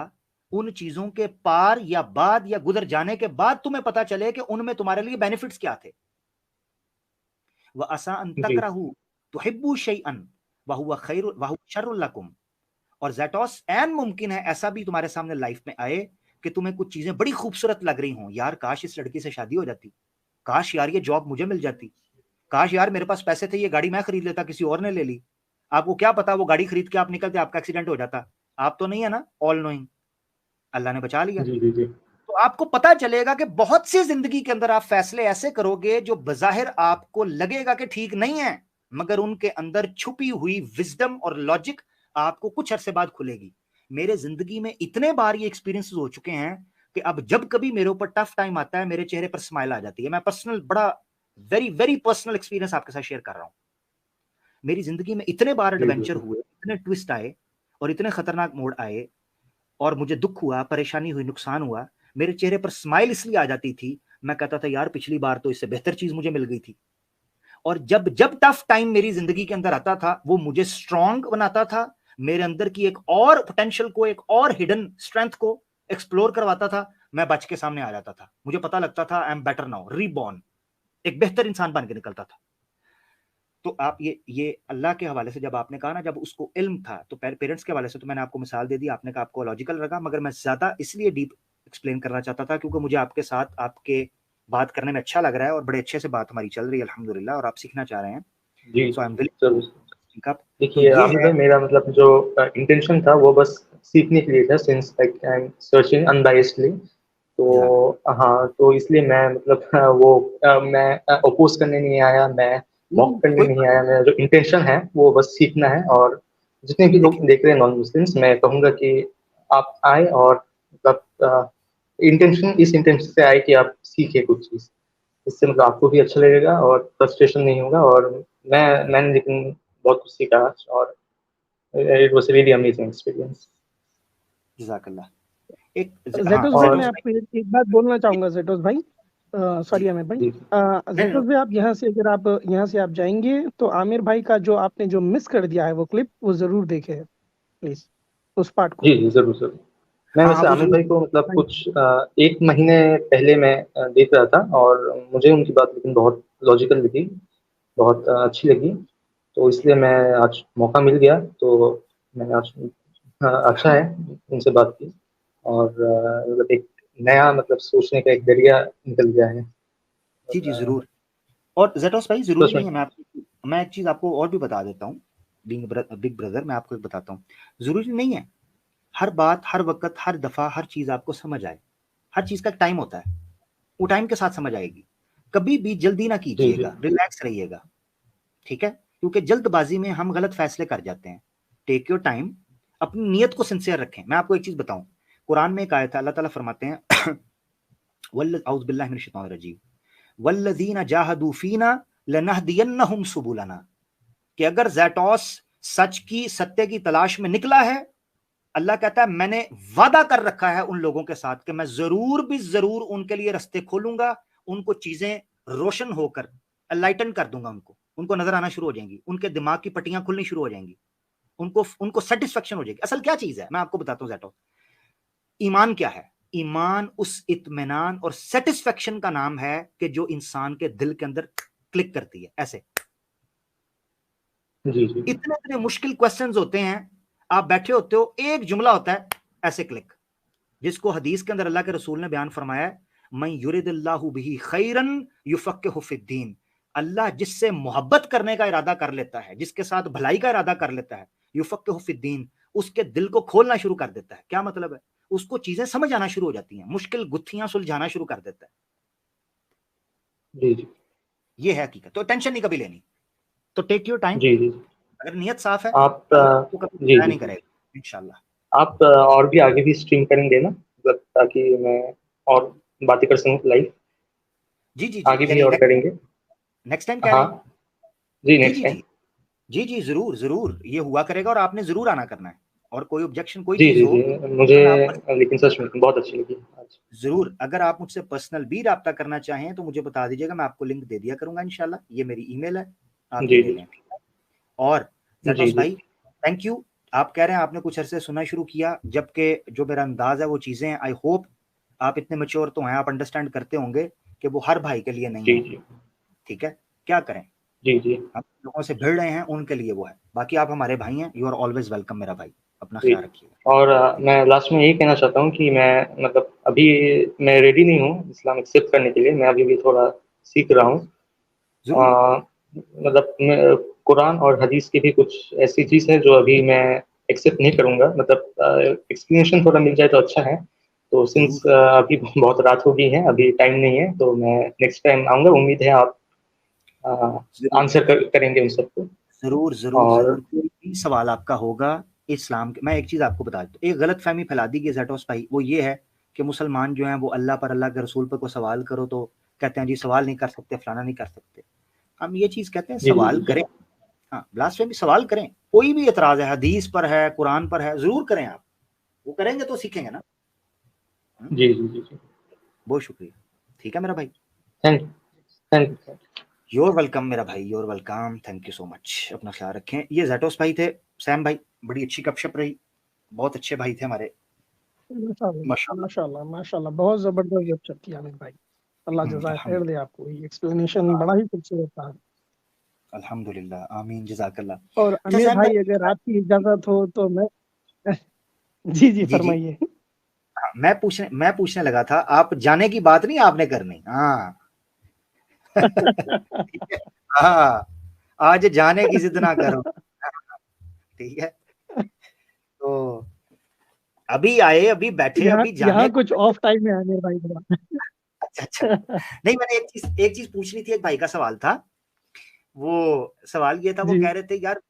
उन चीजों के पार या बाद या गुजर जाने के बाद तुम्हें पता चले कि उनमें तुम्हारे लिए बेनिफिट्स क्या थे। वह असा अन जी तकरहू तुहिब्बू शैअन व हुवा खैरु व हुवा शर्रुल लकुम। और ज़ैटोस, एन मुमकिन है ऐसा भी तुम्हारे सामने लाइफ में आए कि तुम्हें कुछ चीजें बड़ी खूबसूरत लग रही हों, यार काश इस लड़की से शादी हो जाती, काश यार ये जॉब मुझे मिल जाती, काश यार मेरे पास पैसे थे ये गाड़ी मैं खरीद लेता, किसी और ने ले ली। आपको क्या पता वो गाड़ी खरीद के आप निकलते, आपका एक्सीडेंट हो जाता। आप तो नहीं है ना ऑल नोइंग, अल्लाह ने बचा लिया। जी जी जी तो आपको पता चलेगा कि बहुत सी जिंदगी के अंदर आप फैसले ऐसे करोगे जो बजाहिर आपको लगेगा कि ठीक नहीं है, मगर उनके अंदर छुपी हुई विजडम और लॉजिक आपको कुछ अरसे बाद खुलेगी। मेरे जिंदगी में इतने बार ये एक्सपीरियंसेस हो चुके हैं कि अब जब कभी मेरे ऊपर टफ टाइम आता है मेरे चेहरे पर स्माइल आ जाती है। मैं पर्सनल, बड़ा वेरी वेरी पर्सनल एक्सपीरियंस आपके साथ शेयर कर रहा हूं। मेरी जिंदगी में इतने बार जी एडवेंचर जी हुए, इतने ट्विस्ट आए और इतने खतरनाक मोड़ आए और मुझे दुख हुआ, परेशानी हुई, नुकसान हुआ, मेरे चेहरे पर स्माइल इसलिए आ जाती थी, मैं कहता था यार पिछली बार तो इससे बेहतर चीज मुझे मिल गई थी। और जब जब टफ टाइम मेरी जिंदगी के अंदर आता था, वो मुझे स्ट्रांग बनाता था, मेरे अंदर की एक और पोटेंशियल को, एक और हिडन स्ट्रेंथ को एक्सप्लोर करवाता था। मैं बच के सामने आ जाता था, मुझे पता लगता था I am better now, reborn, एक बेहतर इंसान बन के निकलता था। तो आप ये अल्लाह के हवाले से जब आपने कहा ना, जब उसको इल्म था, तो पेरेंट्स के हवाले से तो मैंने आपको मिसाल दे दी, आपने कहा आपको लॉजिकल लगा, मगर मैं ज्यादा इसलिए डीप एक्सप्लेन करना चाहता था क्योंकि मुझे आपके साथ आपके बात करने में अच्छा लग रहा है और बड़े अच्छे से बात हमारी चल रही है अल्हम्दुलिल्लाह, और आप सीखना चाह रहे हैं। जी सो आई एम जरूर। विलिंग। तो देखिए ये आमिर भाई, मेरा मतलब जो इंटेंशन था वो बस सीखने के लिए था, since like I am searching unbiasedly. तो हाँ, तो इसलिए मैं मतलब मैं अपोज करने नहीं आया, मैं मॉक करने कोई नहीं आया। मेरा जो इंटेंशन है वो बस सीखना है। और जितने भी लोग देख रहे हैं नॉन मुस्लिम्स, मैं कहूँगा कि आप आए और मतलब इंटेंशन, इस इंटेंशन से आए कि आप सीखे कुछ चीज़। इससे मतलब आपको भी अच्छा लगेगा और फ्रस्ट्रेशन नहीं होगा। और मैंने लेकिन बहुत कुछ सीखा आज, और it was really amazing experience. जज़ाकल्लाह। एक जेटोस भाई, मैं आपको एक बात बोलना चाहूंगा जेटोस भाई, सॉरी आमिर भाई। जेटोस भाई, आप यहाँ से अगर आप यहाँ से आप जाएंगे तो आमिर भाई का जो आपने जो मिस कर दिया है वो क्लिप, वो जरूर देखे प्लीज, उस पार्ट को। जी जरूर जरूर। मैं वैसे आमिर भाई को मतलब कुछ एक महीने पहले मैं देख रहा था, और मुझे उनकी बात लेकिन बहुत लॉजिकल लगी, बहुत अच्छी लगी। तो इसलिए मैं आज मौका मिल गया, तो मैंने आज अच्छा है उनसे बात की। और मतलब एक नया मतलब सोचने का एक दरिया निकल गया है। जी जी जरूर। और जेटोस भाई जरूरी नहीं है, मैं एक चीज आपको और भी बता देता हूँ, बीइंग बिग ब्रदर मैं आपको एक बताता हूँ, जरूरी नहीं है हर बात, हर वक्त, हर दफा, हर चीज आपको समझ आए। हर चीज का टाइम होता है, वो टाइम के साथ समझ आएगी। कभी भी जल्दी ना कीजिएगा, रिलैक्स रहिएगा, ठीक है? क्योंकि जल्दबाजी में हम गलत फैसले कर जाते हैं। टेक योर टाइम, अपनी नीयत को सिंसियर रखें। मैं आपको एक चीज बताऊं, कुरान में एक आयत है, अल्लाह ताला फरमाते हैं औज़ बिल्लाहि मिनश शैतानिर रजीम, वल्लज़ीना जाहदू फीना लनहदियन्नहुम सुबुलना, कि अगर ज़ैटोस सच की, सत्य की तलाश में निकला है, अल्लाह कहता है मैंने वादा कर रखा है उन लोगों के साथ कि मैं जरूर भी जरूर उनके लिए रास्ते खोलूंगा, उनको चीजें रोशन होकर एनलाइटन कर दूंगा, उनको नजर आना शुरू हो जाएंगी, उनके दिमाग की पट्टियां खुलनी शुरू हो जाएंगी, उनको सेटिस्फेक्शन हो जाएगी। असल क्या चीज है मैं आपको बताता हूं ज़ैटो, ईमान क्या है? ईमान उस इत्मीनान और सेटिस्फेक्शन का नाम है कि जो इंसान के दिल के अंदर क्लिक करती है ऐसे। जी जी। इतने इतने मुश्किल क्वेश्चंस होते हैं, आप बैठे होते हो, एक जुमला होता है ऐसे क्लिक, जिसको हदीस के अंदर अल्लाह के रसूल ने बयान फरमाया, मैं युरिदिल्लाहु बिही खैरन युफक्किहु फिद्दीन, अल्लाह जिससे मोहब्बत करने का इरादा कर लेता है, जिसके साथ भलाई का इरादा कर लेता है, युफक्किहु फिद्दीन, उसके दिल को खोलना शुरू कर देता है। क्या मतलब है? उसको चीजें समझ आना शुरू हो जाती हैं, मुश्किल गुत्थियां सुलझाना शुरू कर देता है। जी जी। ये है हकीकत। तो टेंशन नहीं कभी लेनी, तो टेक योर टाइम। जी जी। अगर नियत साफ है, आप अल्लाह आपको कभी जी नहीं जी, करेगा इंशाल्लाह। आप और भी आगे भी स्ट्रीम करेंगे ना, मतलब ताकि मैं और बातें कर सकूं लाइव? जी जी जी, आगे भी यानी और करेंगे? नेक्स्ट टाइम कह रहे हाँ हैं? जी, जी नेक्स्ट जी टाइम। जी जी जी जरूर जरूर, ये हुआ करेगा और आपने जरूर आना करना है। और कोई ऑब्जेक्शन, कोई जी चीज जी हो जी, मुझे तो मैं आपको लेकिन सच में बहुत अच्छी लगी आज। जरूर, अगर आप मुझसे पर्सनल भी रब्ता करना चाहें तो मुझे बता दीजिएगा, मैं आपको लिंक दे दिया करूंगा इंशाल्लाह। ये मेरी ईमेल है, आप ये जी ले जी लें। और जी जैटोस जी भाई, थैंक यू। आप कह रहे हैं आपने कुछ अरसे सुना शुरू किया, जबकि जो मेरा अंदाज है वो चीजें, आई होप आप इतने मैच्योर तो हैं, आप अंडरस्टैंड करते होंगे कि वो हर भाई के लिए नहीं जी है, जी ठीक है? क्या करें, जी जी हम लोगों से भिड़ रहे हैं, उनके लिए वो है। बाकी आप हमारे भाई हैं, यू आर ऑलवेज वेलकम मेरा भाई, अपना जी। ख्याल रखिएगा। और मैं लास्ट में यही कहना चाहता हूँ कि मैं मतलब अभी मैं रेडी नहीं हूँ इस्लाम एक्सेप्ट करने के लिए। मैं अभी भी थोड़ा सीख रहा हूँ। जरूर मतलब कुरान और हदीस की भी कुछ ऐसी चीज़ है जो अभी मैं एक्सेप्ट नहीं करूँगा। मतलब एक्सप्लेनेशन थोड़ा मिल जाए तो अच्छा है। तो सिंस जरूर अभी बहुत रात हो गई है, अभी टाइम नहीं है, तो मैं नेक्स्ट टाइम आऊँगा। उम्मीद है आप जरूर आंसर करेंगे उन सबको। जरूर जरूर और जरूर, कोई भी सवाल आपका होगा इस्लाम के, मैं एक चीज आपको बता दूं, एक गलत फहमी फैला दी गई ज़ैटोस भाई, वो ये है कि मुसलमान जो हैं वो अल्लाह पर, अल्लाह के रसूल पर को सवाल करो तो कहते हैं जी सवाल नहीं कर सकते, फलाना नहीं कर सकते। हम ये चीज कहते हैं जी जी सवाल जी करें, हाँ ब्लास्फेमी सवाल करें, कोई भी एतराज है, हदीस पर है, कुरान पर है, जरूर करें आप, वो करेंगे तो सीखेंगे ना। जी जी जी जी, बहुत शुक्रिया, ठीक है मेरा भाई, थैंक यू। योर वेलकम मेरा भाई, your welcome, thank you so much, अपना ख्याल रखें। ये जेटोस भाई थे, सैम भाई, बड़ी अच्छी गपशप रही, बहुत अच्छे भाई थे हमारे, माशाल्लाह। माशाल्लाह माशाल्लाह, बहुत जबरदस्त गपशप किया मेरे भाई, अल्लाह जज़ाए खैर दे अल्हम्दुलिल्लाह, आपको, ये एक्सप्लेनेशन बड़ा ही खूबसूरत था। अल्हम्दुलिल्लाह, आमीन, जज़ाकल्लाह। और अच्छा अमीर सैम भाई, भाई, अगर आपकी इजाजत हो तो मैं जी जी जी जी, फरमाइए। हाँ, मैं पूछने लगा था, आप जाने की बात नहीं आपने करनी, हाँ ठीक है, हाँ, आज जाने की जिद ना करो, ठीक है, तो अभी आए, अभी बैठे, यहाँ अभी जाने यहाँ का। कुछ ऑफ टाइम में आमिर भाई थोड़ा। अच्छा अच्छा, नहीं मैंने एक चीज पूछनी थी, एक भाई का सवाल था, वो सवाल ये था, वो जी कह रहे थे यार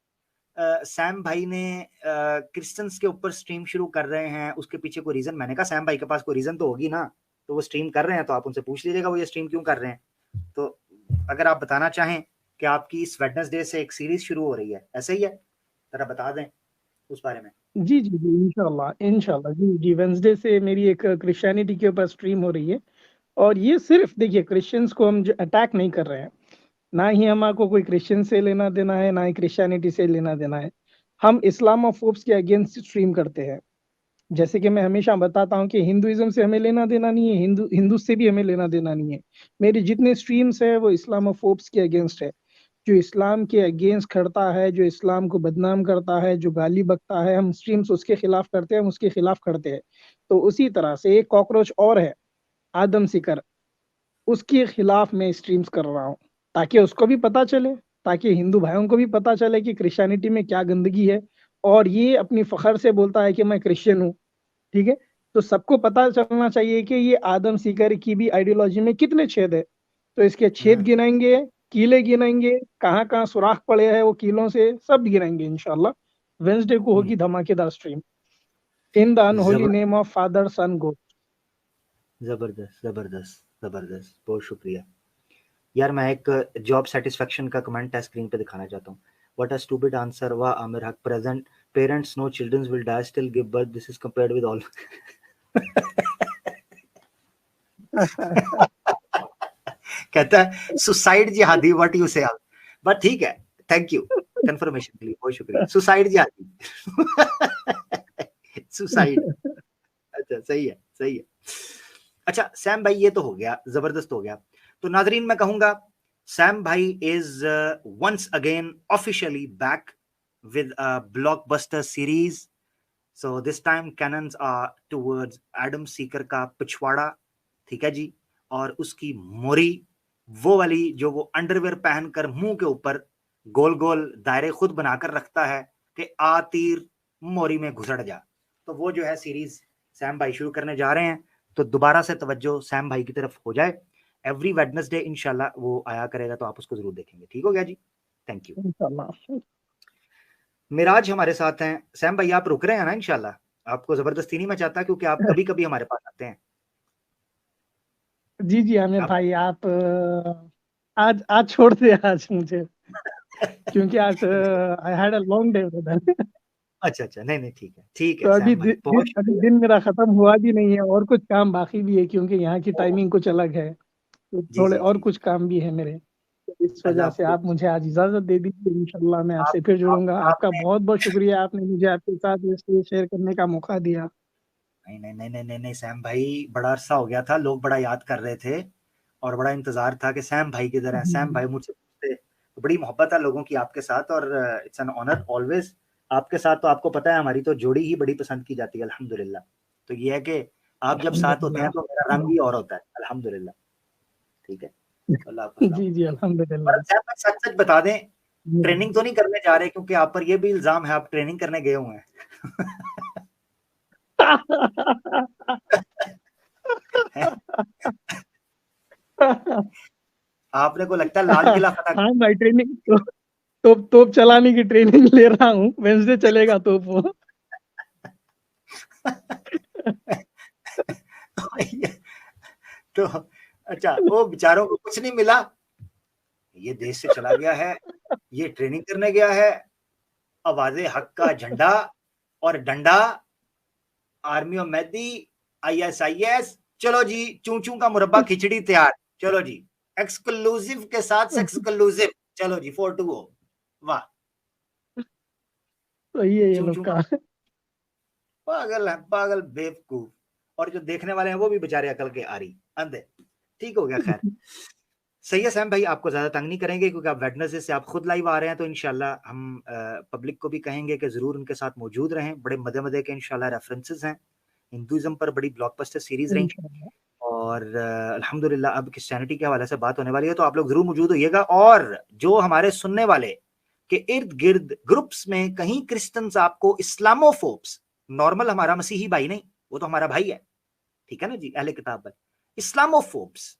सैम भाई ने क्रिश्चियंस के ऊपर स्ट्रीम शुरू कर रहे हैं, उसके पीछे कोई रीजन। मैंने कहा सैम भाई के पास कोई रीजन तो होगी ना, तो वो स्ट्रीम कर रहे हैं तो आप उनसे पूछ लीजिएगा वो ये स्ट्रीम क्यों कर रहे हैं। तो अगर आप बताना चाहें कि आपकी इस वेडनेसडे से एक सीरीज शुरू हो रही है, ऐसे ही है, जरा बता दें उस बारे में। जी जी जी, इंशाल्लाह इंशाल्लाह, जी जी, वेंसडे से मेरी एक क्रिश्चियनिटी के ऊपर स्ट्रीम हो रही है। और ये सिर्फ देखिए, क्रिश्चियंस को हम जो अटैक नहीं कर रहे हैं, ना ही हमारे कोई क्रिश्चियन से लेना देना है, ना ही क्रिश्चियनिटी से लेना देना है। हम इस्लामोफोब्स के अगेंस्ट स्ट्रीम करते हैं। जैसे कि मैं हमेशा बताता हूँ कि हिंदुइज्म से हमें लेना देना नहीं है, हिंदू से भी हमें लेना देना नहीं है। मेरे जितने स्ट्रीम्स है वो इस्लामोफोब्स के अगेंस्ट है। जो इस्लाम के अगेंस्ट खड़ता है, जो इस्लाम को बदनाम करता है, जो गाली बकता है, हम स्ट्रीम्स उसके खिलाफ करते हैं, हम उसके खिलाफ खड़ते हैं। तो उसी तरह से एक कॉकरोच और है, आदम सिकर, उसके खिलाफ मैं स्ट्रीम्स कर रहा हूँ, ताकि उसको भी पता चले, ताकि हिंदू भाइयों को भी पता चले कि क्रिश्चियनिटी में क्या गंदगी है। और ये अपनी फखर से बोलता है कि मैं क्रिश्चियन हूँ, ठीक है। तो सबको पता चलना चाहिए कि ये आदम सीकर की भी आइडियोलॉजी में कितने छेद है। तो इसके छेद गिनाएंगे, कीले गिनाएंगे, कहाँ कहाँ सुराख पड़े हैं वो कीलों से सब गिनाएंगे इंशाल्लाह। वेंसडे को होगी धमाकेदार stream, in the unholy name of father son God. जबरदस्त जबरदस्त जबरदस्त, बहुत शुक्रिया यार। मैं एक जॉब सेटिस्फेक्शन का कमेंट है स्क्रीन पे दिखाना चाहता हूँ। व्हाट अ स्टूपिड आंसर, वाह Aamir Haq, present parents no childrens will die still give birth, this is compared with all. कहता है सुसाइड जिहादी, व्हाट यू से, बट ठीक है, थैंक यू कंफर्मेशन के लिए, बहुत शुक्रिया। सुसाइड जिहादी, सुसाइड, अच्छा सही है सही है। अच्छा सैम भाई, ये तो हो गया, जबरदस्त हो गया। तो नाजरीन मैं कहूंगा सैम भाई is once again officially back with a blockbuster series. So this time cannons are towards Adam Sikar का पिछवाड़ा, ठीक है जी, और उसकी मोरी, वो वाली जो वो अंडरवेयर पहनकर मुंह के ऊपर गोल गोल दायरे खुद बनाकर रखता है कि आ तीर मोरी में घुसड़ जा। तो वो जो है सीरीज सैम भाई शुरू करने जा रहे हैं, तो दोबारा से तवज्जो सैम भाई की तरफ हो जाए। एवरी वेडनेसडे इंशाल्लाह वो आया करेगा, तो आप उसको जरूर देखेंगे, ठीक हो गया जी, थैंक यू। इंशाल्लाह मिराज हमारे साथ हैं। सैम भाई आप रुक रहे हैं ना इंशाल्लाह, आपको जबरदस्ती नहीं मैं चाहता, क्योंकि आप कभी कभी हमारे पास आते हैं। जी जी आमिर आप भाई, आप आज आज छोड़ दे आज मुझे, क्योंकि आज I had a long day brother. अच्छा अच्छा, नहीं नहीं, ठीक तो है अभी सैम भाई, बहुत अभी शुक्रिया। दिन मेरा खत्म हुआ भी नहीं है, और कुछ काम बाकी भी है, क्योंकि यहाँ की टाइमिंग कुछ अलग है। तो जी थोड़े जी और जी, कुछ काम भी है मेरे, तो इस वजह अल्लाह से को आप मुझे आज इजाजत दे दीजिए। इंशाल्लाह मैं आपसे फिर जुड़ूंगा। आपका आपने, बहुत बहुत शुक्रिया, आपने मुझे आपके साथ ये शेयर करने का मौका दिया। नहीं नहीं नहीं नहीं नहीं नहीं सैम भाई, बड़ा अरसा हो गया था, लोग बड़ा याद कर रहे थे और बड़ा इंतजार था कि सैम भाई किधर है, जी सैम जी भाई मुझसे पूछते। तो बड़ी मोहब्बत है लोगों की आपके साथ, और इट्स एन ऑनर ऑलवेज आपके साथ। तो आपको पता है हमारी तो जोड़ी ही बड़ी पसंद की जाती है अल्हम्दुलिल्लाह। तो ये है कि आप जब साथ होते हैं अल्हम्दुलिल्लाह। तो मेरा रंग ही और होता है अल्हम्दुलिल्लाह, ठीक है, अल्लाह हाफ़िज़ सलाम। जी जी और अल्हम्दुलिल्लाह। सैम भाई सच सच बता दें, ट्रेनिंग तो नहीं करने जा रहे, क्योंकि आप पर ये भी इल्जाम है आप ट्रेनिंग करने गए हुए हैं। आपने को लगता है लाल किला फतह। हाँ भाई, ट्रेनिंग तो तोप चलाने की ट्रेनिंग ले रहा हूँ, वेंसडे चलेगा तोप वो। तो अच्छा, वो बेचारों को कुछ नहीं मिला, ये देश से चला गया है, ये ट्रेनिंग करने गया है, आवाज़े हक का झंडा और डंडा, आर्मी ऑफ मेहदी, ISIS, चलो जी चूचू का मुरब्बा खिचड़ी तैयार, चलो जी एक्सक्लूसिव के साथ एक्सक्लूसिव, चलो जी 420, वाह सही है ये लोग चूचू का। पागल है, पागल बेवकूफ, और जो देखने वाले हैं वो भी बेचारे अकल के आरी अंधे। ठीक हो गया, खैर सही है सैम भाई, आपको ज्यादा तंग नहीं करेंगे क्योंकि आप वेडनेसडे से आप खुद लाइव आ रहे हैं, तो इंशाल्लाह हम पब्लिक को भी कहेंगे कि जरूर उनके साथ मौजूद रहें। बड़े मजे मजे के इंशाल्लाह रेफरेंसेस हैं, हिंदुइज्म पर बड़ी ब्लॉकबस्टर सीरीज रही, और अल्हम्दुलिल्लाह अब क्रिश्चियनिटी के हवाले से बात होने वाली है, तो आप लोग जरूर मौजूद होइएगा। और जो हमारे सुनने वाले के इर्द गिर्द ग्रुप्स में कहीं क्रिश्चियंस आपको इस्लामोफोब्स, नॉर्मल हमारा मसीही भाई नहीं, वो तो हमारा भाई है, ठीक है ना जी, अहले किताब पर, इस्लामोफोब्स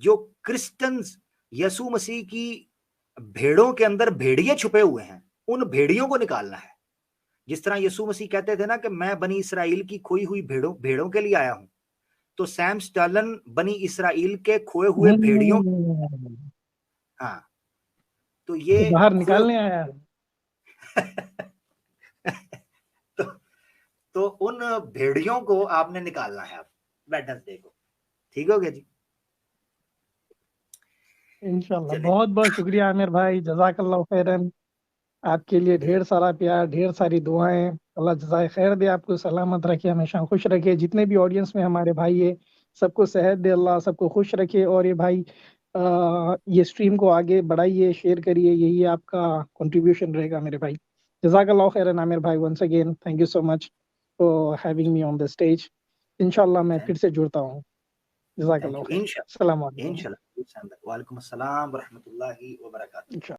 जो क्रिश्चियंस यसु मसीह की भेड़ों के अंदर भेड़िए छुपे हुए हैं, उन भेड़ियों को निकालना है। जिस तरह यसु मसीह कहते थे ना कि मैं बनी इसराइल की खोई हुई भेड़ों के लिए आया हूं, तो सैम स्टर्लन बनी इसराइल के खोए हुए भेड़ियों, हाँ तो ये बाहर निकालने आया है। तो उन भेड़ियों को आपने निकालना है आप वेडनेसडे को, ठीक हो गया जी, इंशाल्लाह। बहुत बहुत शुक्रिया आमिर भाई, जज़ाकल्लाह खैरन। आपके लिए ढेर सारा प्यार, ढेर सारी दुआएं। अल्लाह जज़ाए खैर दे, आपको सलामत रखे, हमेशा खुश रखे। जितने भी ऑडियंस में हमारे भाई है सबको सेहत दे अल्लाह, सबको खुश रखे। और ये भाई ये स्ट्रीम को आगे बढ़ाइए, शेयर करिए, यही आपका कंट्रीब्यूशन रहेगा मेरे भाई। जज़ाकल्लाह खैरन आमिर भाई, once again thank you so much for having me on the stage. इंशाल्लाह मैं फिर से जुड़ता हूँ। जज़ाकल्लाह खैर, अस्सलाम वालेकुम। इंशाल्लाह। वालेकुम अस्सलाम व रहमतुल्लाहि व बरकातहू।